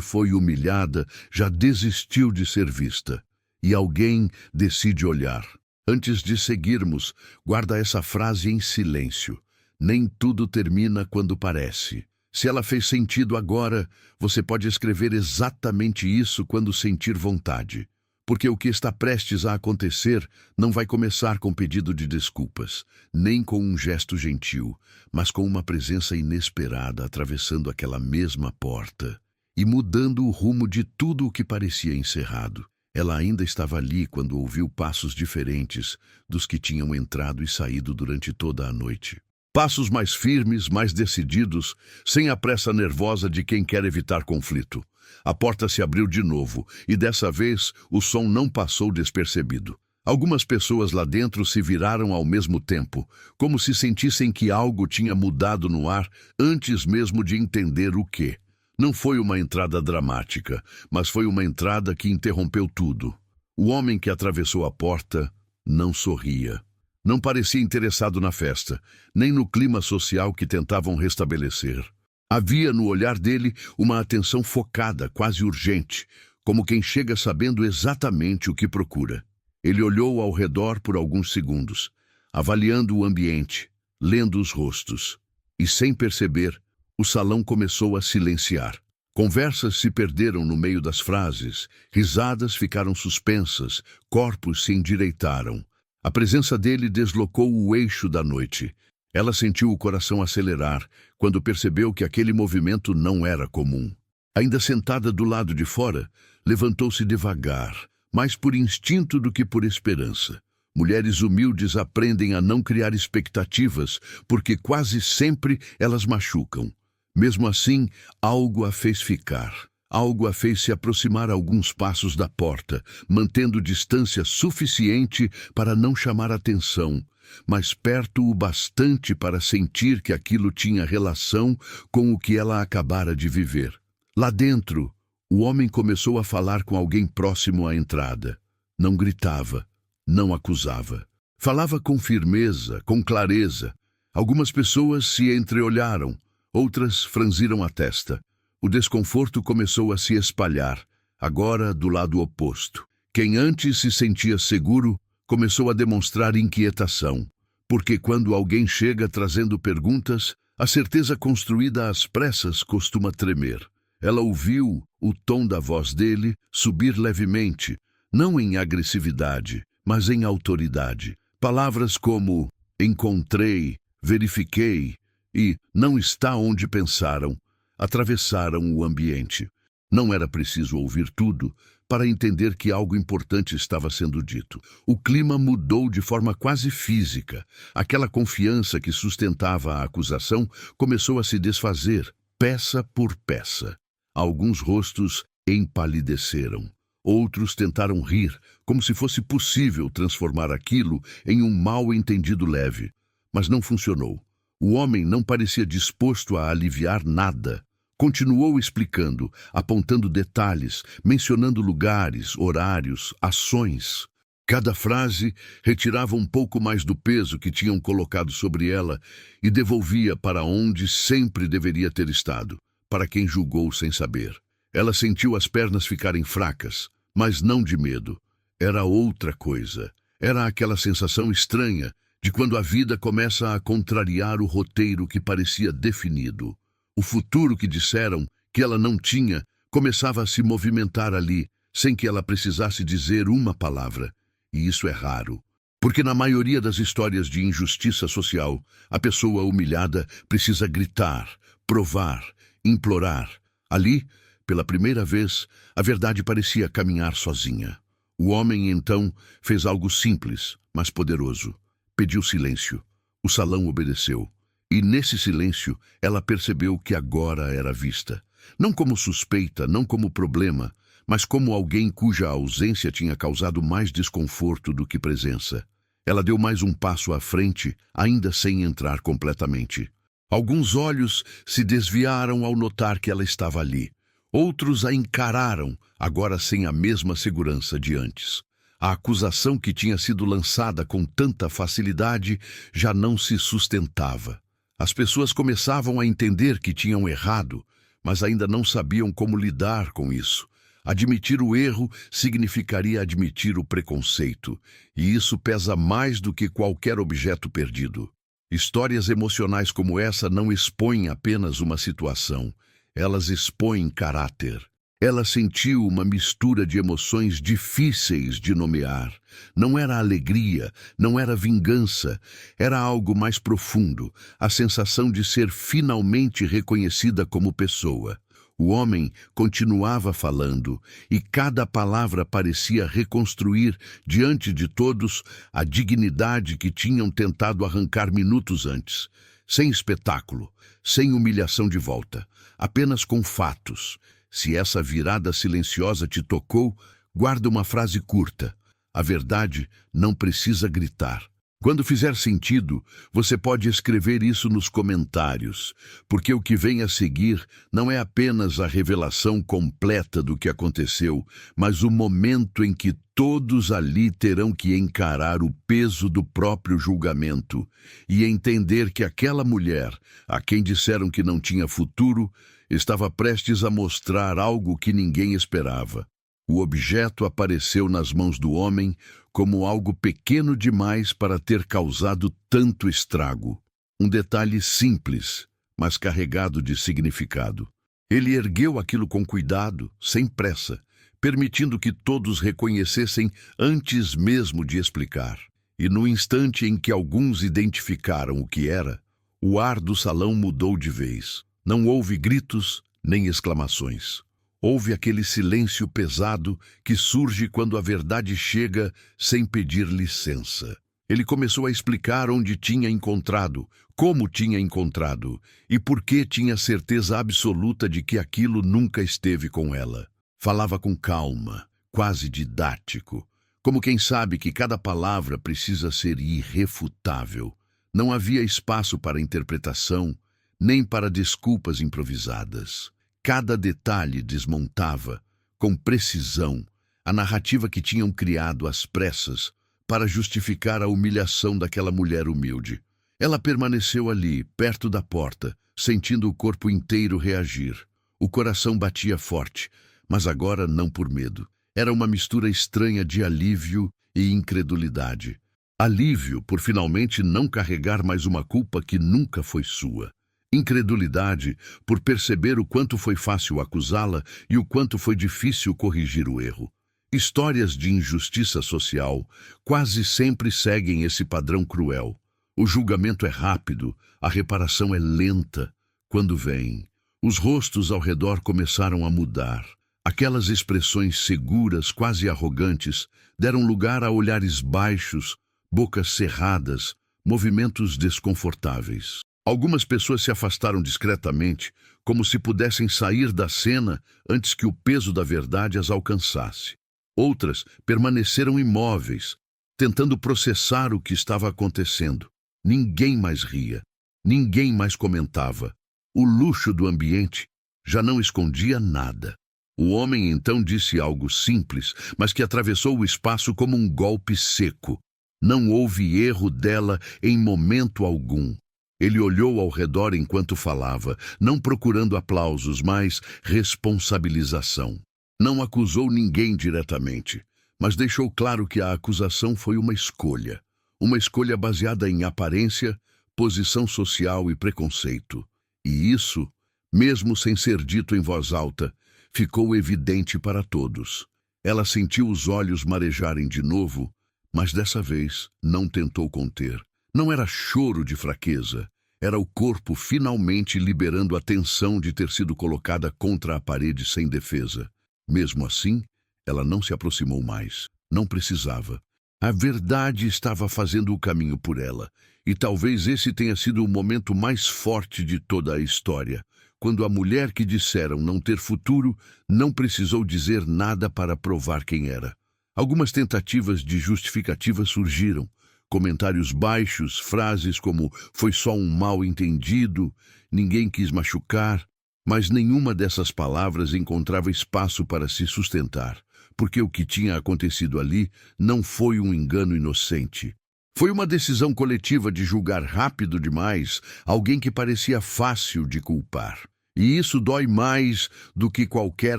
foi humilhada já desistiu de ser vista. E alguém decide olhar. Antes de seguirmos, guarda essa frase em silêncio. Nem tudo termina quando parece. Se ela fez sentido agora, você pode escrever exatamente isso quando sentir vontade. Porque o que está prestes a acontecer não vai começar com pedido de desculpas, nem com um gesto gentil, mas com uma presença inesperada atravessando aquela mesma porta e mudando o rumo de tudo o que parecia encerrado. Ela ainda estava ali quando ouviu passos diferentes dos que tinham entrado e saído durante toda a noite. Passos mais firmes, mais decididos, sem a pressa nervosa de quem quer evitar conflito. A porta se abriu de novo, e dessa vez o som não passou despercebido. Algumas pessoas lá dentro se viraram ao mesmo tempo, como se sentissem que algo tinha mudado no ar antes mesmo de entender o quê. Não foi uma entrada dramática, mas foi uma entrada que interrompeu tudo. O homem que atravessou a porta não sorria. Não parecia interessado na festa, nem no clima social que tentavam restabelecer. Havia no olhar dele uma atenção focada, quase urgente, como quem chega sabendo exatamente o que procura. Ele olhou ao redor por alguns segundos, avaliando o ambiente, lendo os rostos. E sem perceber, o salão começou a silenciar. Conversas se perderam no meio das frases, risadas ficaram suspensas, corpos se endireitaram. A presença dele deslocou o eixo da noite. Ela sentiu o coração acelerar quando percebeu que aquele movimento não era comum. Ainda sentada do lado de fora, levantou-se devagar, mais por instinto do que por esperança. Mulheres humildes aprendem a não criar expectativas, porque quase sempre elas machucam. Mesmo assim, algo a fez ficar. Algo a fez se aproximar alguns passos da porta, mantendo distância suficiente para não chamar atenção, mas perto o bastante para sentir que aquilo tinha relação com o que ela acabara de viver. Lá dentro, o homem começou a falar com alguém próximo à entrada. Não gritava, não acusava. Falava com firmeza, com clareza. Algumas pessoas se entreolharam, outras franziram a testa. O desconforto começou a se espalhar, agora do lado oposto. Quem antes se sentia seguro, começou a demonstrar inquietação, porque quando alguém chega trazendo perguntas, a certeza construída às pressas costuma tremer. Ela ouviu o tom da voz dele subir levemente, não em agressividade, mas em autoridade. Palavras como encontrei, verifiquei e não está onde pensaram atravessaram o ambiente. Não era preciso ouvir tudo para entender que algo importante estava sendo dito. O clima mudou de forma quase física. Aquela confiança que sustentava a acusação começou a se desfazer, peça por peça. Alguns rostos empalideceram. Outros tentaram rir, como se fosse possível transformar aquilo em um mal-entendido leve. Mas não funcionou. O homem não parecia disposto a aliviar nada. Continuou explicando, apontando detalhes, mencionando lugares, horários, ações. Cada frase retirava um pouco mais do peso que tinham colocado sobre ela e devolvia para onde sempre deveria ter estado, para quem julgou sem saber. Ela sentiu as pernas ficarem fracas, mas não de medo. Era outra coisa. Era aquela sensação estranha de quando a vida começa a contrariar o roteiro que parecia definido. O futuro que disseram que ela não tinha começava a se movimentar ali, sem que ela precisasse dizer uma palavra. E isso é raro, porque na maioria das histórias de injustiça social, a pessoa humilhada precisa gritar, provar, implorar. Ali, pela primeira vez, a verdade parecia caminhar sozinha. O homem, então, fez algo simples, mas poderoso. Pediu silêncio. O salão obedeceu. E nesse silêncio, ela percebeu que agora era vista. Não como suspeita, não como problema, mas como alguém cuja ausência tinha causado mais desconforto do que presença. Ela deu mais um passo à frente, ainda sem entrar completamente. Alguns olhos se desviaram ao notar que ela estava ali. Outros a encararam, agora sem a mesma segurança de antes. A acusação que tinha sido lançada com tanta facilidade já não se sustentava. As pessoas começavam a entender que tinham errado, mas ainda não sabiam como lidar com isso. Admitir o erro significaria admitir o preconceito, e isso pesa mais do que qualquer objeto perdido. Histórias emocionais como essa não expõem apenas uma situação, elas expõem caráter. Ela sentiu uma mistura de emoções difíceis de nomear. Não era alegria, não era vingança, era algo mais profundo, a sensação de ser finalmente reconhecida como pessoa. O homem continuava falando, e cada palavra parecia reconstruir, diante de todos, a dignidade que tinham tentado arrancar minutos antes. Sem espetáculo, sem humilhação de volta, apenas com fatos. Se essa virada silenciosa te tocou, guarda uma frase curta. A verdade não precisa gritar. Quando fizer sentido, você pode escrever isso nos comentários, porque o que vem a seguir não é apenas a revelação completa do que aconteceu, mas o momento em que todos ali terão que encarar o peso do próprio julgamento e entender que aquela mulher, a quem disseram que não tinha futuro, estava prestes a mostrar algo que ninguém esperava. O objeto apareceu nas mãos do homem como algo pequeno demais para ter causado tanto estrago. Um detalhe simples, mas carregado de significado. Ele ergueu aquilo com cuidado, sem pressa, permitindo que todos reconhecessem antes mesmo de explicar. E no instante em que alguns identificaram o que era, o ar do salão mudou de vez. Não houve gritos nem exclamações. Houve aquele silêncio pesado que surge quando a verdade chega sem pedir licença. Ele começou a explicar onde tinha encontrado, como tinha encontrado e por que tinha certeza absoluta de que aquilo nunca esteve com ela. Falava com calma, quase didático, como quem sabe que cada palavra precisa ser irrefutável. Não havia espaço para interpretação, nem para desculpas improvisadas. Cada detalhe desmontava, com precisão, a narrativa que tinham criado às pressas para justificar a humilhação daquela mulher humilde. Ela permaneceu ali, perto da porta, sentindo o corpo inteiro reagir. O coração batia forte, mas agora não por medo. Era uma mistura estranha de alívio e incredulidade. Alívio por finalmente não carregar mais uma culpa que nunca foi sua. Incredulidade por perceber o quanto foi fácil acusá-la e o quanto foi difícil corrigir o erro. Histórias de injustiça social quase sempre seguem esse padrão cruel. O julgamento é rápido, a reparação é lenta. Quando vem, os rostos ao redor começaram a mudar. Aquelas expressões seguras, quase arrogantes, deram lugar a olhares baixos, bocas cerradas, movimentos desconfortáveis. Algumas pessoas se afastaram discretamente, como se pudessem sair da cena antes que o peso da verdade as alcançasse. Outras permaneceram imóveis, tentando processar o que estava acontecendo. Ninguém mais ria, ninguém mais comentava. O luxo do ambiente já não escondia nada. O homem então disse algo simples, mas que atravessou o espaço como um golpe seco. Não houve erro dela em momento algum. Ele olhou ao redor enquanto falava, não procurando aplausos, mas responsabilização. Não acusou ninguém diretamente, mas deixou claro que a acusação foi uma escolha. Uma escolha baseada em aparência, posição social e preconceito. E isso, mesmo sem ser dito em voz alta, ficou evidente para todos. Ela sentiu os olhos marejarem de novo, mas dessa vez não tentou conter. Não era choro de fraqueza, era o corpo finalmente liberando a tensão de ter sido colocada contra a parede sem defesa. Mesmo assim, ela não se aproximou mais. Não precisava. A verdade estava fazendo o caminho por ela, e talvez esse tenha sido o momento mais forte de toda a história, quando a mulher que disseram não ter futuro não precisou dizer nada para provar quem era. Algumas tentativas de justificativa surgiram, comentários baixos, frases como "foi só um mal-entendido", "ninguém quis machucar", mas nenhuma dessas palavras encontrava espaço para se sustentar, porque o que tinha acontecido ali não foi um engano inocente. Foi uma decisão coletiva de julgar rápido demais alguém que parecia fácil de culpar. E isso dói mais do que qualquer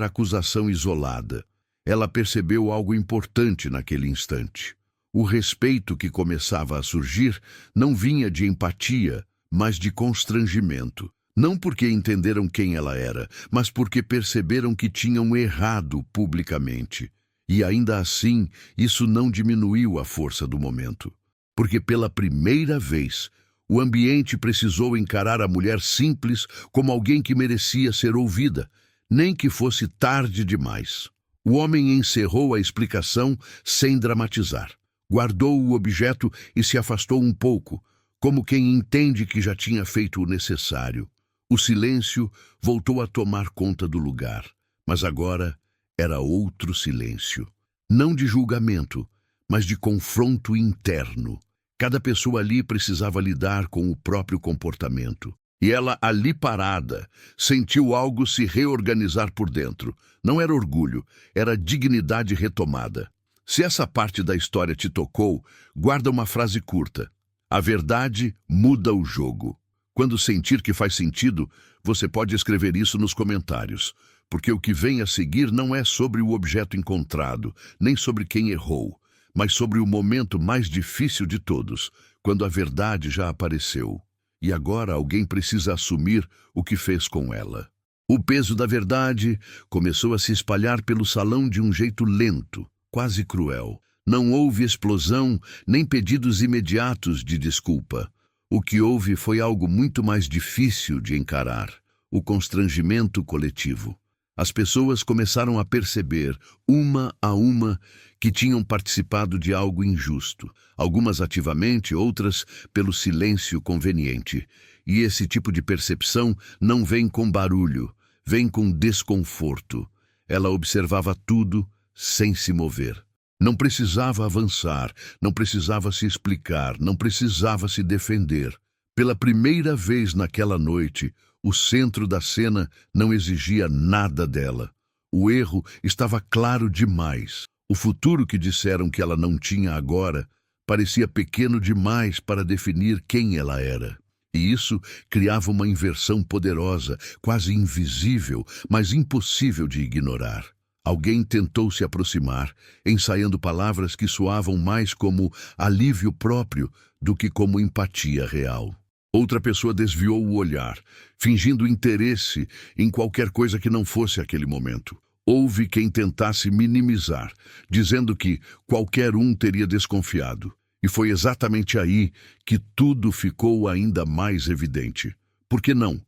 acusação isolada. Ela percebeu algo importante naquele instante. O respeito que começava a surgir não vinha de empatia, mas de constrangimento. Não porque entenderam quem ela era, mas porque perceberam que tinham errado publicamente. E ainda assim, isso não diminuiu a força do momento. Porque pela primeira vez, o ambiente precisou encarar a mulher simples como alguém que merecia ser ouvida, nem que fosse tarde demais. O homem encerrou a explicação sem dramatizar. Guardou o objeto e se afastou um pouco, como quem entende que já tinha feito o necessário. O silêncio voltou a tomar conta do lugar, mas agora era outro silêncio. Não de julgamento, mas de confronto interno. Cada pessoa ali precisava lidar com o próprio comportamento. E ela, ali parada, sentiu algo se reorganizar por dentro. Não era orgulho, era dignidade retomada. Se essa parte da história te tocou, guarda uma frase curta. A verdade muda o jogo. Quando sentir que faz sentido, você pode escrever isso nos comentários, porque o que vem a seguir não é sobre o objeto encontrado, nem sobre quem errou, mas sobre o momento mais difícil de todos, quando a verdade já apareceu. E agora alguém precisa assumir o que fez com ela. O peso da verdade começou a se espalhar pelo salão de um jeito lento, quase cruel. Não houve explosão, nem pedidos imediatos de desculpa. O que houve foi algo muito mais difícil de encarar: o constrangimento coletivo. As pessoas começaram a perceber, uma a uma, que tinham participado de algo injusto, algumas ativamente, outras pelo silêncio conveniente. E esse tipo de percepção não vem com barulho, vem com desconforto. Ela observava tudo sem se mover. Não precisava avançar, não precisava se explicar, não precisava se defender. Pela primeira vez naquela noite, o centro da cena não exigia nada dela. O erro estava claro demais. O futuro que disseram que ela não tinha agora parecia pequeno demais para definir quem ela era. E isso criava uma inversão poderosa, quase invisível, mas impossível de ignorar. Alguém tentou se aproximar, ensaiando palavras que soavam mais como alívio próprio do que como empatia real. Outra pessoa desviou o olhar, fingindo interesse em qualquer coisa que não fosse aquele momento. Houve quem tentasse minimizar, dizendo que qualquer um teria desconfiado. E foi exatamente aí que tudo ficou ainda mais evidente. Porque não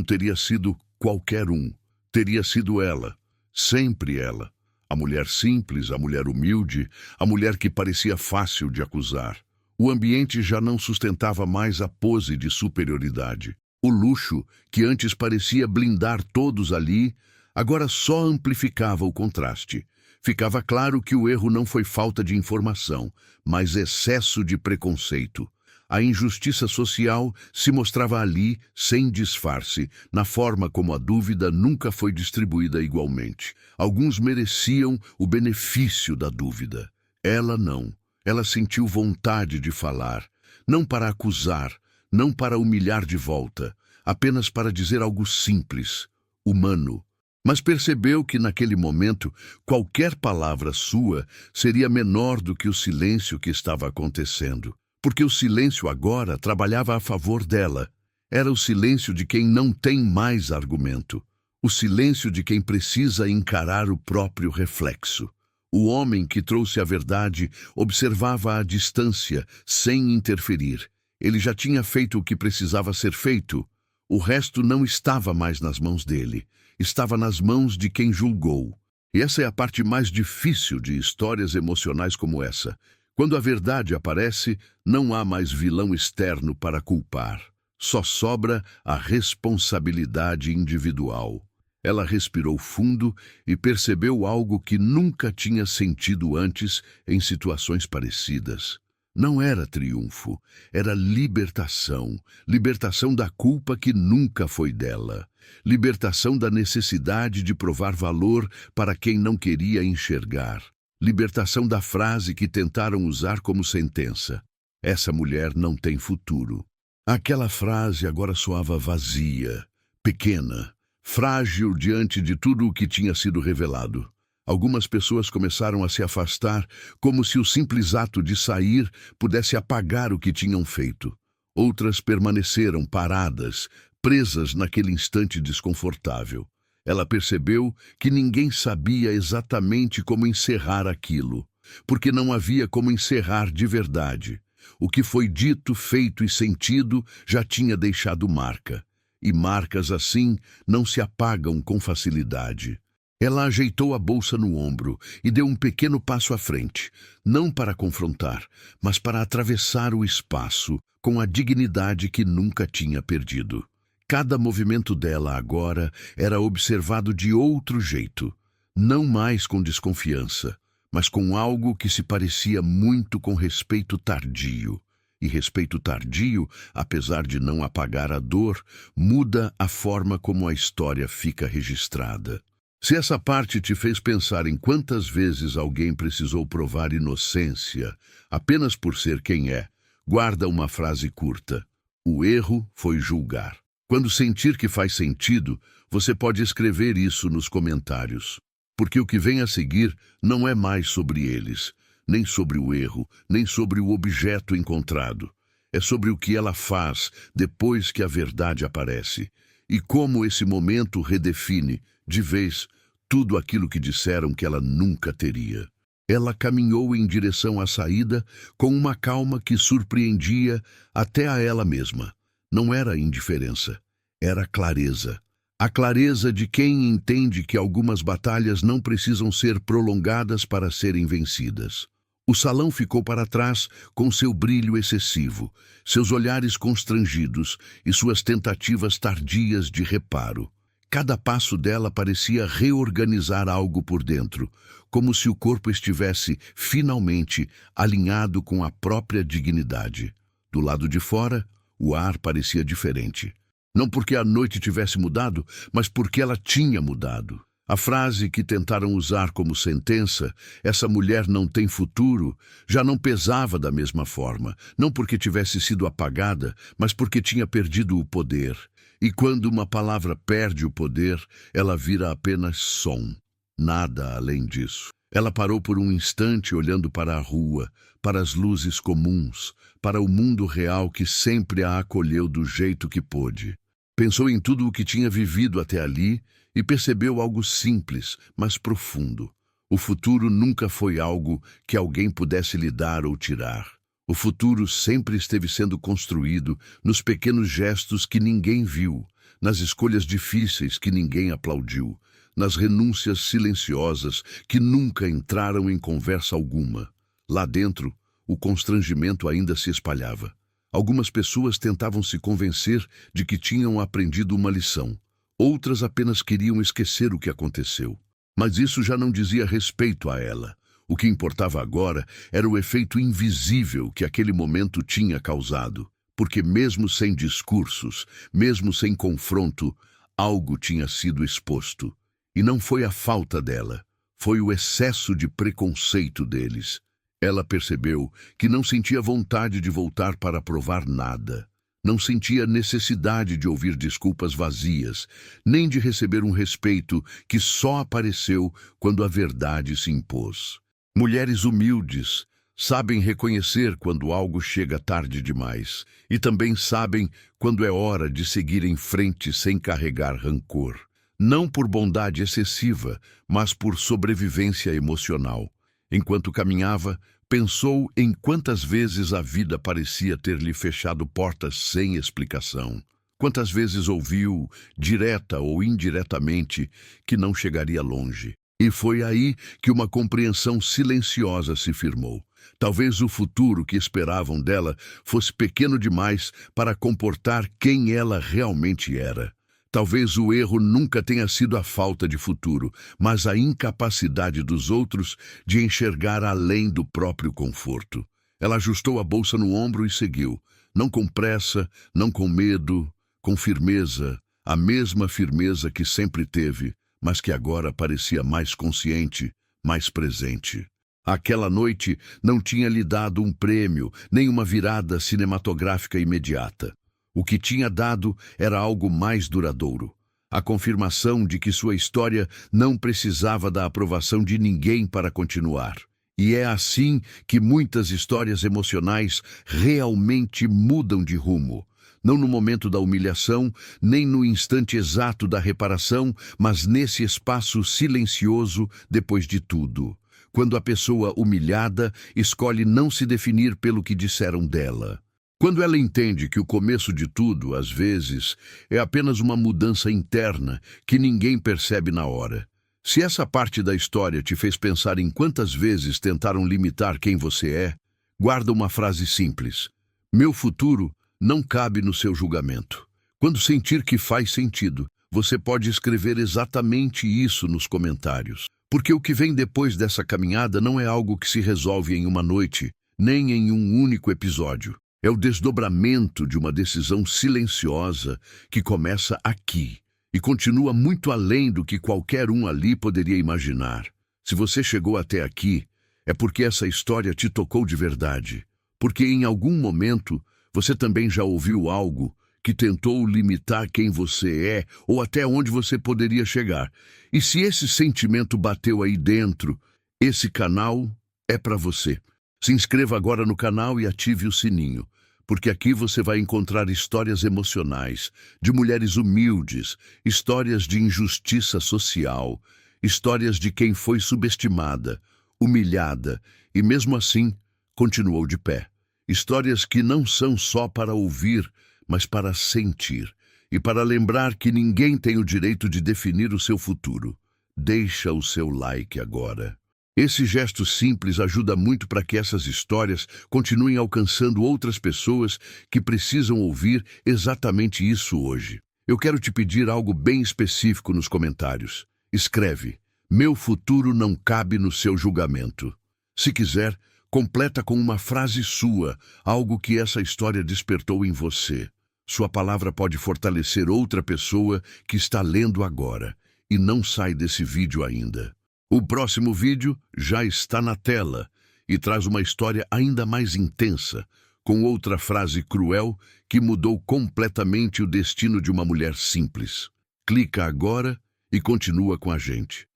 teria sido qualquer um, teria sido ela, sempre ela. A mulher simples, a mulher humilde, a mulher que parecia fácil de acusar. O ambiente já não sustentava mais a pose de superioridade. O luxo, que antes parecia blindar todos ali, agora só amplificava o contraste. Ficava claro que o erro não foi falta de informação, mas excesso de preconceito. A injustiça social se mostrava ali, sem disfarce, na forma como a dúvida nunca foi distribuída igualmente. Alguns mereciam o benefício da dúvida. Ela não. Ela sentiu vontade de falar, não para acusar, não para humilhar de volta, apenas para dizer algo simples, humano. Mas percebeu que naquele momento qualquer palavra sua seria menor do que o silêncio que estava acontecendo, porque o silêncio agora trabalhava a favor dela. Era o silêncio de quem não tem mais argumento, o silêncio de quem precisa encarar o próprio reflexo. O homem que trouxe a verdade observava à distância, sem interferir. Ele já tinha feito o que precisava ser feito. O resto não estava mais nas mãos dele. Estava nas mãos de quem julgou. E essa é a parte mais difícil de histórias emocionais como essa. Quando a verdade aparece, não há mais vilão externo para culpar. Só sobra a responsabilidade individual. Ela respirou fundo e percebeu algo que nunca tinha sentido antes em situações parecidas. Não era triunfo, era libertação. Libertação da culpa que nunca foi dela. Libertação da necessidade de provar valor para quem não queria enxergar. Libertação da frase que tentaram usar como sentença. Essa mulher não tem futuro. Aquela frase agora soava vazia, pequena, frágil diante de tudo o que tinha sido revelado. Algumas pessoas começaram a se afastar, como se o simples ato de sair pudesse apagar o que tinham feito. Outras permaneceram paradas, presas naquele instante desconfortável. Ela percebeu que ninguém sabia exatamente como encerrar aquilo, porque não havia como encerrar de verdade. O que foi dito, feito e sentido já tinha deixado marca, e marcas assim não se apagam com facilidade. Ela ajeitou a bolsa no ombro e deu um pequeno passo à frente, não para confrontar, mas para atravessar o espaço com a dignidade que nunca tinha perdido. Cada movimento dela agora era observado de outro jeito, não mais com desconfiança, mas com algo que se parecia muito com respeito tardio. E respeito tardio, apesar de não apagar a dor, muda a forma como a história fica registrada. Se essa parte te fez pensar em quantas vezes alguém precisou provar inocência apenas por ser quem é, guarda uma frase curta: o erro foi julgar. Quando sentir que faz sentido, você pode escrever isso nos comentários, porque o que vem a seguir não é mais sobre eles, nem sobre o erro, nem sobre o objeto encontrado. É sobre o que ela faz depois que a verdade aparece, e como esse momento redefine, de vez, tudo aquilo que disseram que ela nunca teria. Ela caminhou em direção à saída com uma calma que surpreendia até a ela mesma. Não era indiferença, era clareza. A clareza de quem entende que algumas batalhas não precisam ser prolongadas para serem vencidas. O salão ficou para trás com seu brilho excessivo, seus olhares constrangidos e suas tentativas tardias de reparo. Cada passo dela parecia reorganizar algo por dentro, como se o corpo estivesse, finalmente, alinhado com a própria dignidade. Do lado de fora, o ar parecia diferente. Não porque a noite tivesse mudado, mas porque ela tinha mudado. A frase que tentaram usar como sentença, "essa mulher não tem futuro", já não pesava da mesma forma, não porque tivesse sido apagada, mas porque tinha perdido o poder. E quando uma palavra perde o poder, ela vira apenas som, nada além disso. Ela parou por um instante olhando para a rua, para as luzes comuns, para o mundo real que sempre a acolheu do jeito que pôde. Pensou em tudo o que tinha vivido até ali e percebeu algo simples, mas profundo. O futuro nunca foi algo que alguém pudesse lhe dar ou tirar. O futuro sempre esteve sendo construído nos pequenos gestos que ninguém viu, nas escolhas difíceis que ninguém aplaudiu, nas renúncias silenciosas que nunca entraram em conversa alguma. Lá dentro, o constrangimento ainda se espalhava. Algumas pessoas tentavam se convencer de que tinham aprendido uma lição. Outras apenas queriam esquecer o que aconteceu. Mas isso já não dizia respeito a ela. O que importava agora era o efeito invisível que aquele momento tinha causado, porque mesmo sem discursos, mesmo sem confronto, algo tinha sido exposto. E não foi a falta dela, foi o excesso de preconceito deles. Ela percebeu que não sentia vontade de voltar para provar nada. Não sentia necessidade de ouvir desculpas vazias, nem de receber um respeito que só apareceu quando a verdade se impôs. Mulheres humildes sabem reconhecer quando algo chega tarde demais e também sabem quando é hora de seguir em frente sem carregar rancor. Não por bondade excessiva, mas por sobrevivência emocional. Enquanto caminhava, pensou em quantas vezes a vida parecia ter-lhe fechado portas sem explicação. Quantas vezes ouviu, direta ou indiretamente, que não chegaria longe. E foi aí que uma compreensão silenciosa se firmou. Talvez o futuro que esperavam dela fosse pequeno demais para comportar quem ela realmente era. Talvez o erro nunca tenha sido a falta de futuro, mas a incapacidade dos outros de enxergar além do próprio conforto. Ela ajustou a bolsa no ombro e seguiu, não com pressa, não com medo, com firmeza, a mesma firmeza que sempre teve, mas que agora parecia mais consciente, mais presente. Aquela noite não tinha lhe dado um prêmio, nem uma virada cinematográfica imediata. O que tinha dado era algo mais duradouro. a confirmação de que sua história não precisava da aprovação de ninguém para continuar. E é assim que muitas histórias emocionais realmente mudam de rumo. Não no momento da humilhação, nem no instante exato da reparação, mas nesse espaço silencioso depois de tudo. Quando a pessoa humilhada escolhe não se definir pelo que disseram dela. Quando ela entende que o começo de tudo, às vezes, é apenas uma mudança interna que ninguém percebe na hora. Se essa parte da história te fez pensar em quantas vezes tentaram limitar quem você é, guarda uma frase simples. Meu futuro não cabe no seu julgamento. Quando sentir que faz sentido, você pode escrever exatamente isso nos comentários. Porque o que vem depois dessa caminhada não é algo que se resolve em uma noite, nem em um único episódio. É o desdobramento de uma decisão silenciosa que começa aqui e continua muito além do que qualquer um ali poderia imaginar. Se você chegou até aqui, é porque essa história te tocou de verdade. Porque em algum momento você também já ouviu algo que tentou limitar quem você é ou até onde você poderia chegar. E se esse sentimento bateu aí dentro, esse canal é para você. Se inscreva agora no canal e ative o sininho, porque aqui você vai encontrar histórias emocionais, de mulheres humildes, histórias de injustiça social, histórias de quem foi subestimada, humilhada e mesmo assim continuou de pé. Histórias que não são só para ouvir, mas para sentir e para lembrar que ninguém tem o direito de definir o seu futuro. Deixa o seu like agora. Esse gesto simples ajuda muito para que essas histórias continuem alcançando outras pessoas que precisam ouvir exatamente isso hoje. Eu quero te pedir algo bem específico nos comentários. Escreve: meu futuro não cabe no seu julgamento. Se quiser, completa com uma frase sua, algo que essa história despertou em você. Sua palavra pode fortalecer outra pessoa que está lendo agora. E não sai desse vídeo ainda. O próximo vídeo já está na tela e traz uma história ainda mais intensa, com outra frase cruel que mudou completamente o destino de uma mulher simples. Clica agora e continua com a gente.